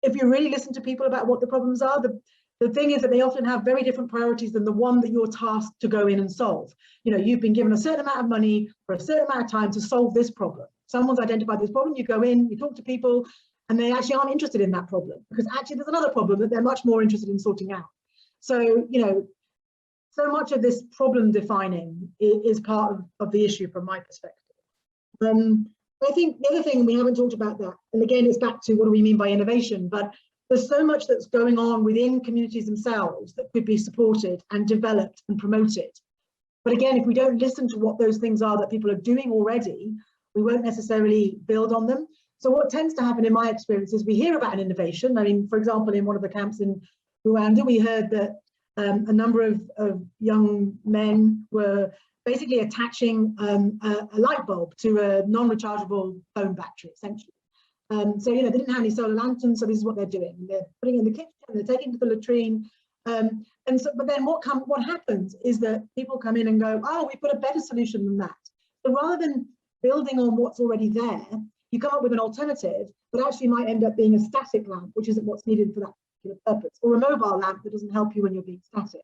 if you really listen to people about what the problems are, the thing is that they often have very different priorities than the one that you're tasked to go in and solve. You know, you've been given a certain amount of money for a certain amount of time to solve this problem. Someone's identified this problem, you go in, you talk to people, and they actually aren't interested in that problem, because actually there's another problem that they're much more interested in sorting out. So, you know, so much of this problem defining is part of the issue from my perspective. I think the other thing, we haven't talked about that, and again, it's back to what do we mean by innovation, but there's so much that's going on within communities themselves that could be supported and developed and promoted. But again, if we don't listen to what those things are that people are doing already, we won't necessarily build on them. So what tends to happen in my experience is we hear about an innovation. I mean, for example, in one of the camps in Rwanda, we heard that a number of young men were basically attaching a light bulb to a non-rechargeable phone battery, essentially. So, you know, they didn't have any solar lanterns, so this is what they're doing. They're putting it in the kitchen, they're taking it to the latrine. And so, but then what happens is that people come in and go, oh, we've got a better solution than that. So rather than building on what's already there, you come up with an alternative that actually might end up being a static lamp, which isn't what's needed for that particular purpose, or a mobile lamp that doesn't help you when you're being static.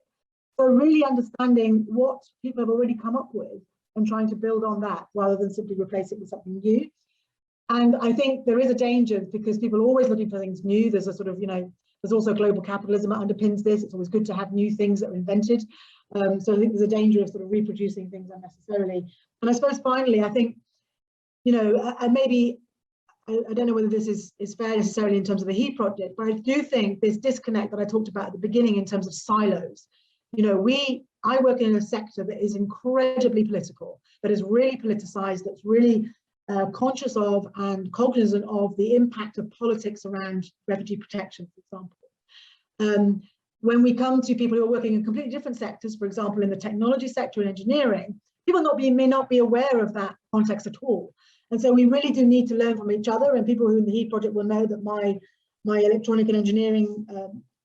So really understanding what people have already come up with and trying to build on that rather than simply replace it with something new. And I think there is a danger because people are always looking for things new. There's a sort of, you know, there's also global capitalism that underpins this. It's always good to have new things that are invented. So I think there's a danger of sort of reproducing things unnecessarily. And I suppose finally, I think, you know, and maybe, I don't know whether this is fair necessarily in terms of the HEAT project, but I do think this disconnect that I talked about at the beginning in terms of silos. You know, I work in a sector that is incredibly political, that is really politicized, that's really conscious of and cognizant of the impact of politics around refugee protection, for example. When we come to people who are working in completely different sectors, for example, in the technology sector and engineering, people may not be aware of that context at all. And so we really do need to learn from each other, and people who are in the HEAT project will know that my electronic and engineering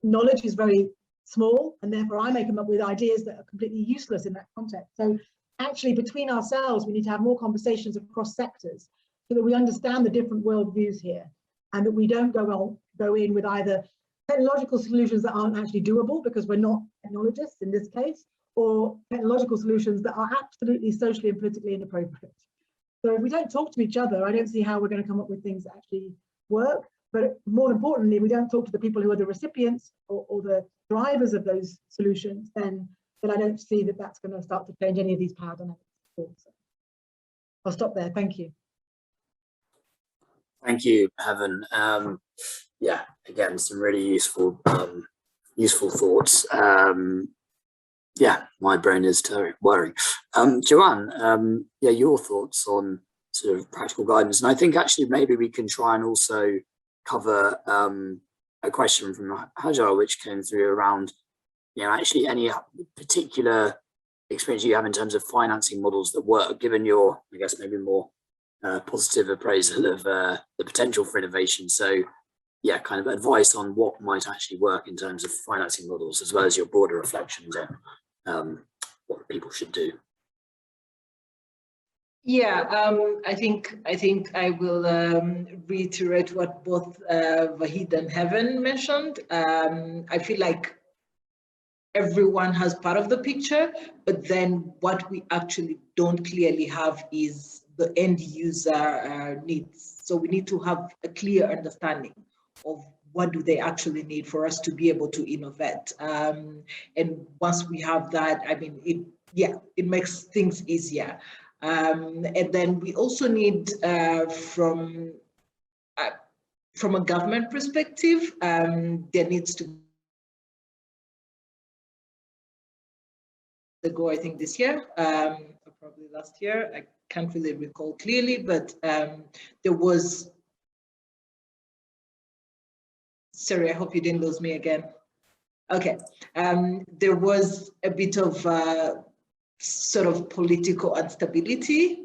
knowledge is very small, and therefore I may come up with ideas that are completely useless in that context. So actually between ourselves, we need to have more conversations across sectors so that we understand the different worldviews here, and that we don't go in with either technological solutions that aren't actually doable because we're not technologists in this case, or technological solutions that are absolutely socially and politically inappropriate. So if we don't talk to each other, I don't see how we're going to come up with things that actually work. But more importantly, we don't talk to the people who are the recipients or the drivers of those solutions, then I don't see that that's going to start to change any of these power dynamics. So I'll stop there. Thank you.
Thank you, Heaven. Yeah, again, some really useful thoughts. Yeah, my brain is worrying. Joanne, yeah, your thoughts on sort of practical guidance, and I think actually maybe we can try and also cover a question from Hajar, which came through around, you know, actually any particular experience you have in terms of financing models that work, given your, I guess, maybe more positive appraisal of the potential for innovation. So yeah, kind of advice on what might actually work in terms of financing models, as well as your broader reflections on what people should do.
Yeah, I think I will reiterate what both Vahid and Heaven mentioned. I feel like everyone has part of the picture, but then what we actually don't clearly have is the end user needs. So we need to have a clear understanding of what do they actually need for us to be able to innovate. And once we have that, I mean, it makes things easier. And then we also need, from a government perspective, there needs to go, I think this year, or probably last year, I can't really recall clearly, but there was, sorry, I hope you didn't lose me again. Okay, there was a bit of sort of political instability,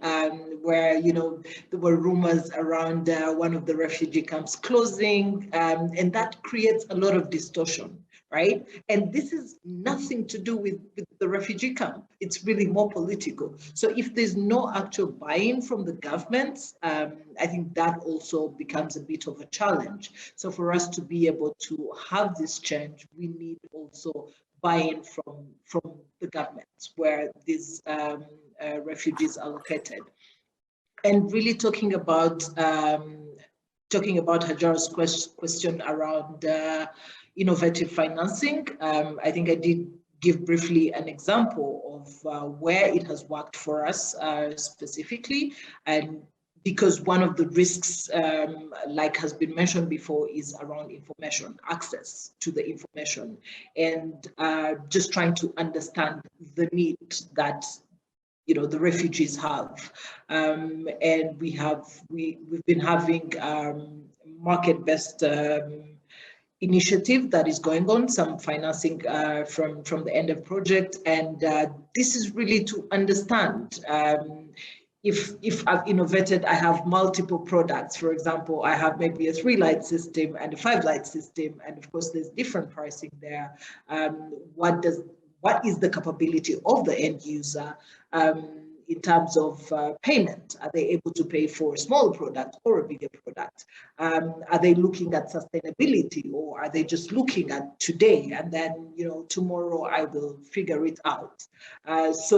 where, you know, there were rumors around one of the refugee camps closing, and that creates a lot of distortion, right? And this is nothing to do with the refugee camp. It's really more political. So if there's no actual buy-in from the government, I think that also becomes a bit of a challenge. So for us to be able to have this change, we need also buy-in from the governments where these refugees are located. And really talking about Hajar's question around innovative financing, I think I did give briefly an example of where it has worked for us specifically, and because one of the risks, like has been mentioned before, is around information, access to the information, and just trying to understand the need that, you know, the refugees have. And we've been having market-based initiative that is going on, some financing from the end of project. And this is really to understand if I've innovated, I have multiple products. For example, I have maybe a 3-light system and a 5-light system, and of course there's different pricing there. What is the capability of the end user in terms of payment? Are they able to pay for a smaller product or a bigger product? Are they looking at sustainability, or are they just looking at today and then, you know, tomorrow I will figure it out? So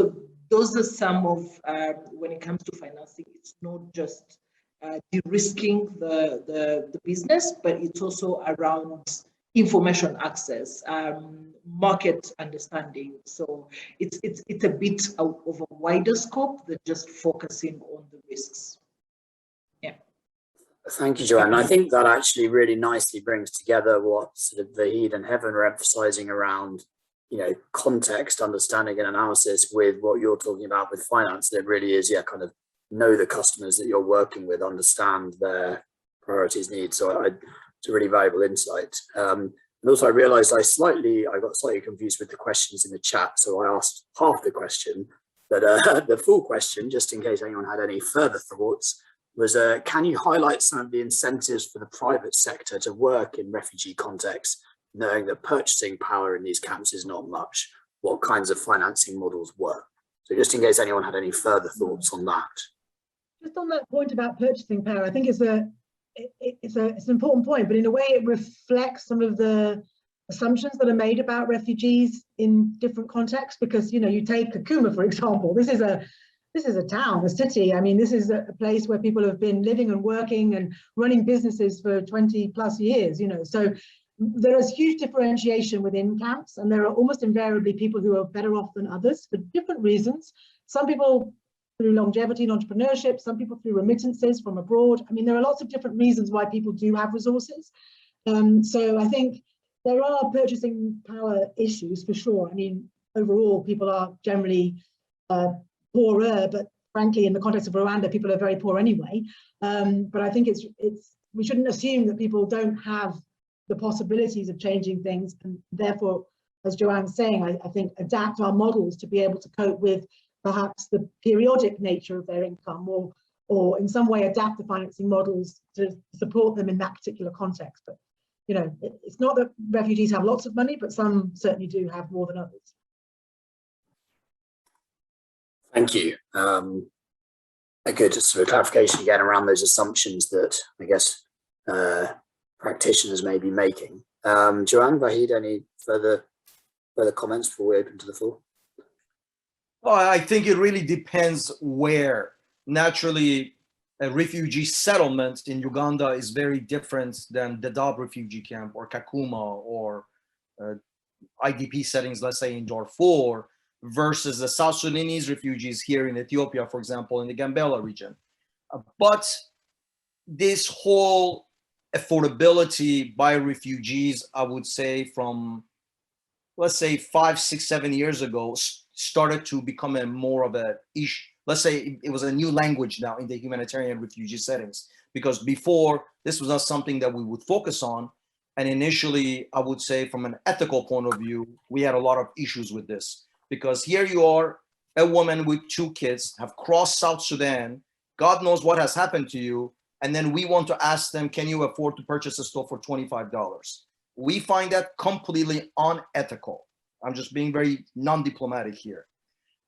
those are some of, when it comes to financing, it's not just de-risking the business, but it's also around information access, market understanding. So it's a bit of a wider scope than just focusing on the risks. Yeah.
Thank you, Joanne. I think that actually really nicely brings together what sort of Vahid and Heaven are emphasizing around, you know, context, understanding and analysis with what you're talking about with finance. It really is, yeah, kind of know the customers that you're working with, understand their priorities, needs. So it's a really valuable insight. And also I realized I got slightly confused with the questions in the chat. So I asked half the question, but the full question, just in case anyone had any further thoughts, was can you highlight some of the incentives for the private sector to work in refugee contexts, knowing that purchasing power in these camps is not much? What kinds of financing models work? So just in case anyone had any further thoughts on that.
Just on that point about purchasing power, I think it's an important point, but in a way it reflects some of the assumptions that are made about refugees in different contexts. Because, you know, you take Kakuma, for example, this is a town, a city. I mean, this is a place where people have been living and working and running businesses for 20 plus years, you know. So there is huge differentiation within camps, and there are almost invariably people who are better off than others for different reasons. Some people through longevity and entrepreneurship, some people through remittances from abroad. I mean, there are lots of different reasons why people do have resources. So I think there are purchasing power issues for sure. I mean, overall, people are generally poorer, but frankly, in the context of Rwanda, people are very poor anyway. But I think we shouldn't assume that people don't have the possibilities of changing things, and therefore, as Joanne's saying, I think adapt our models to be able to cope with perhaps the periodic nature of their income, or in some way adapt the financing models to support them in that particular context. But, you know, it's not that refugees have lots of money, but some certainly do have more than others.
Thank you. Good sort of clarification again around those assumptions that I guess practitioners may be making. Joanne, Vahid, any further comments before we open to the floor?
Well, I think it really depends where. Naturally, a refugee settlement in Uganda is very different than Dadaab refugee camp or Kakuma or IDP settings, let's say in Darfur, versus the South Sudanese refugees here in Ethiopia, for example, in the Gambela region. But this whole affordability by refugees, I would say from, let's say 5, 6, 7 years ago, started to become a more of a issue. Let's say it was a new language now in the humanitarian refugee settings, because before this was not something that we would focus on. And initially, I would say from an ethical point of view, we had a lot of issues with this, because here you are, a woman with 2 kids, have crossed South Sudan, God knows what has happened to you. And then we want to ask them, can you afford to purchase a stove for $25? We find that completely unethical. I'm just being very non-diplomatic here.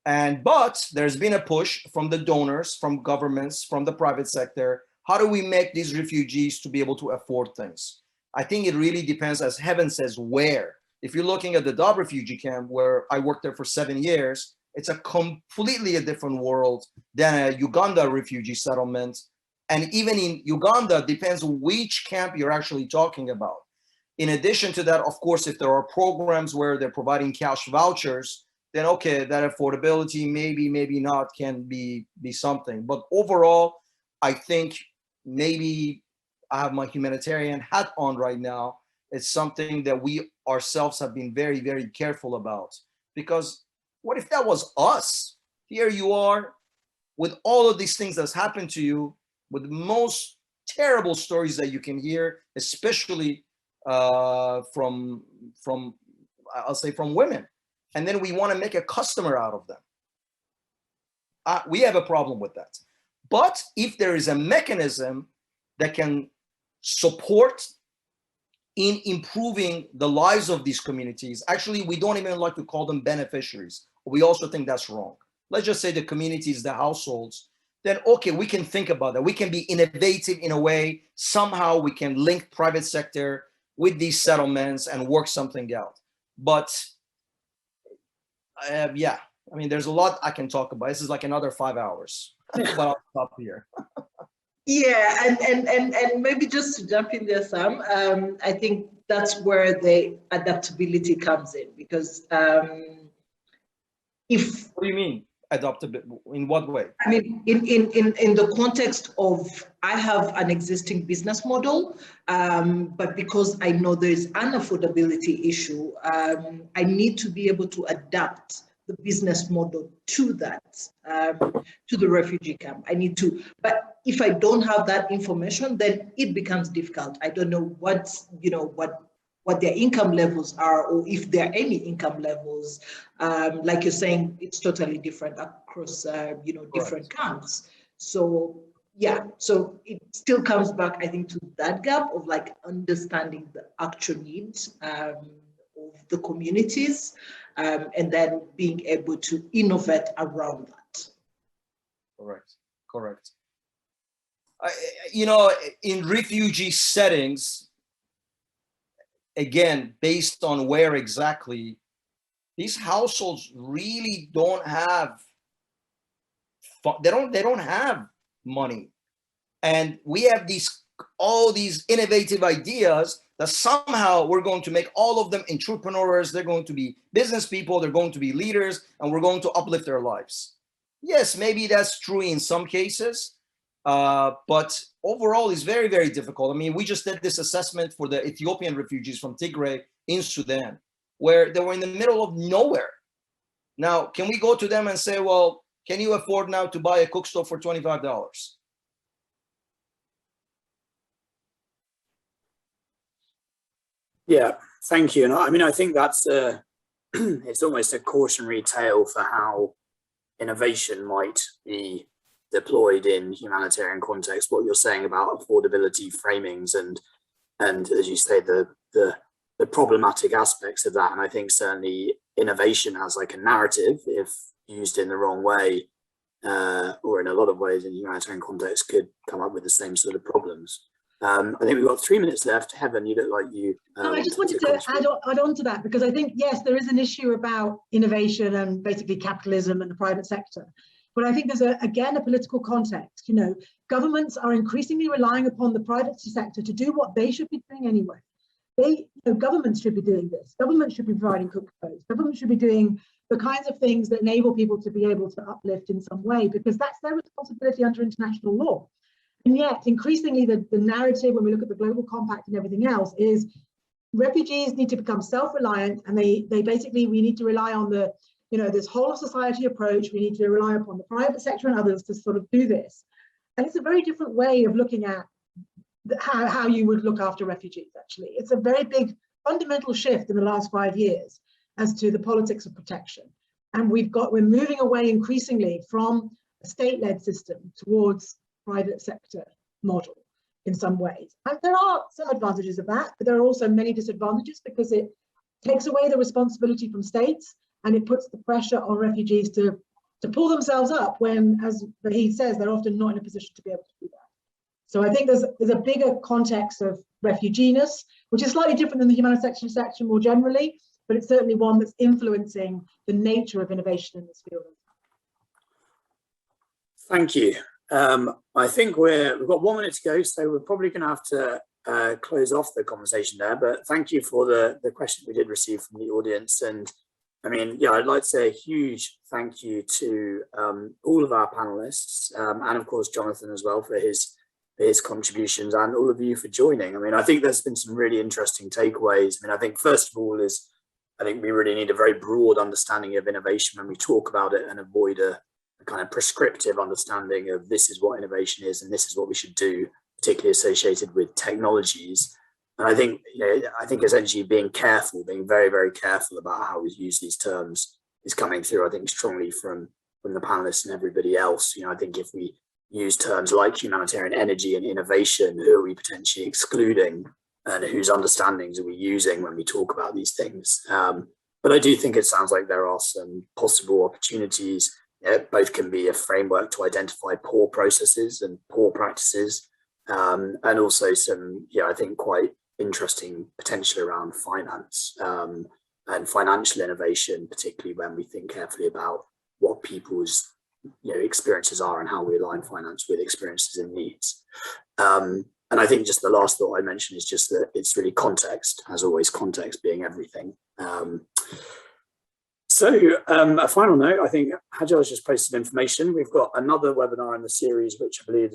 But there's been a push from the donors, from governments, from the private sector. How do we make these refugees to be able to afford things? I think it really depends, as Heaven says, where. If you're looking at the Dadaab refugee camp, where I worked there for 7 years, it's a completely a different world than a Uganda refugee settlement. And even in Uganda, depends which camp you're actually talking about. In addition to that, of course, if there are programs where they're providing cash vouchers, then okay, that affordability maybe not can be something. But overall, I think maybe I have my humanitarian hat on right now. It's something that we ourselves have been very, very careful about. Because what if that was us? Here you are with all of these things that's happened to you, with the most terrible stories that you can hear, especially from I'll say from women, and then we want to make a customer out of them. We have a problem with that. But if there is a mechanism that can support in improving the lives of these communities, actually, we don't even like to call them beneficiaries. We also think that's wrong. Let's just say the communities, the households, then okay, we can think about that. We can be innovative in a way. Somehow we can link private sector with these settlements and work something out. But yeah, I mean, there's a lot I can talk about. This is like another 5 hours, but I'll stop here.
Yeah, and maybe just to jump in there, Sam, I think that's where the adaptability comes in, because if...
What do you mean, adaptability? In what way?
I mean, in the context of, I have an existing business model, but because I know there is an affordability issue, I need to be able to adapt the business model to that, to the refugee camp. I need to, but if I don't have that information, then it becomes difficult. I don't know what, you know, what their income levels are, or if there are any income levels. Like you're saying, it's totally different across, you know, different camps. So yeah, so it still comes back, I think, to that gap of like understanding the actual needs of the communities, and then being able to innovate around that.
Correct, correct. You know, in refugee settings, again, based on where exactly, these households really don't have, they don't have money. And we have all these innovative ideas that somehow we're going to make all of them entrepreneurs. They're going to be business people. They're going to be leaders, and we're going to uplift their lives. Yes, maybe that's true in some cases, but overall it's very, very difficult. I mean, we just did this assessment for the Ethiopian refugees from Tigray in Sudan, where they were in the middle of nowhere. Now, can we go to them and say, well, can you afford now to buy a cook stove for $25?
Yeah, thank you. And I mean, I think that's it's almost a cautionary tale for how innovation might be deployed in humanitarian context. What you're saying about affordability framings and as you say, the problematic aspects of that. And I think certainly innovation has like a narrative, if used in the wrong way, or in a lot of ways in humanitarian context, could come up with the same sort of problems. I think we've got 3 minutes left. Heaven, you look like you.
I just wanted to add on to that, because I think, yes, there is an issue about innovation and basically capitalism and the private sector. But I think there's, again, a political context. You know, governments are increasingly relying upon the private sector to do what they should be doing anyway. Governments should be doing this. Governments should be providing cook stoves. Governments should be doing the kinds of things that enable people to be able to uplift in some way, because that's their responsibility under international law. And yet, increasingly, the narrative, when we look at the global compact and everything else, is refugees need to become self-reliant, and we need to rely on the, you know, this whole of society approach. We need to rely upon the private sector and others to sort of do this. And it's a very different way of looking at how you would look after refugees, actually. It's a very big fundamental shift in the last 5 years as to the politics of protection. And we're moving away increasingly from a state-led system towards private sector model in some ways. And there are some advantages of that, but there are also many disadvantages, because it takes away the responsibility from states, and it puts the pressure on refugees to pull themselves up when, as he says, they're often not in a position to be able to do that. So I think there's a bigger context of refuginess, which is slightly different than the humanitarian section more generally, but it's certainly one that's influencing the nature of innovation in this field.
Thank you. I think we've got 1 minute to go, so we're probably going to have to close off the conversation there. But thank you for the question we did receive from the audience. And I mean, yeah, I'd like to say a huge thank you to all of our panelists, and of course Jonathan as well for his contributions, and all of you for joining. I mean, I think there's been some really interesting takeaways. I mean, I think first of all I think we really need a very broad understanding of innovation when we talk about it, and avoid a kind of prescriptive understanding of this is what innovation is and this is what we should do, particularly associated with technologies. And I think, I think essentially being very, very careful about how we use these terms is coming through, I think, strongly from the panelists and everybody else. I think if we use terms like humanitarian energy and innovation, who are we potentially excluding and whose understandings are we using when we talk about these things? But I do think it sounds like there are some possible opportunities. Both can be a framework to identify poor processes and poor practices, and also some, I think, quite interesting potential around finance and financial innovation, particularly when we think carefully about what people's experiences are and how we align finance with experiences and needs. And I think just the last thought I mentioned is just that it's really context, as always, context being everything. A final note, I think Hajar's just posted information. We've got another webinar in the series, which I believe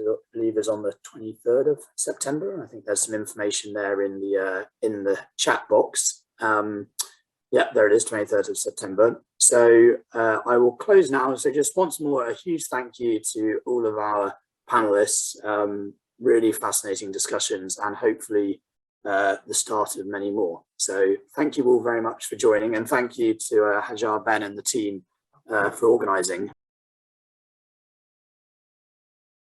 is on the 23rd of September. I think there's some information there in the chat box. Yeah, there it is, 23rd of September. So I will close now. So just once more, a huge thank you to all of our panelists. Really fascinating discussions, and hopefully the start of many more. So thank you all very much for joining, and thank you to Hajar, Ben and the team for organising.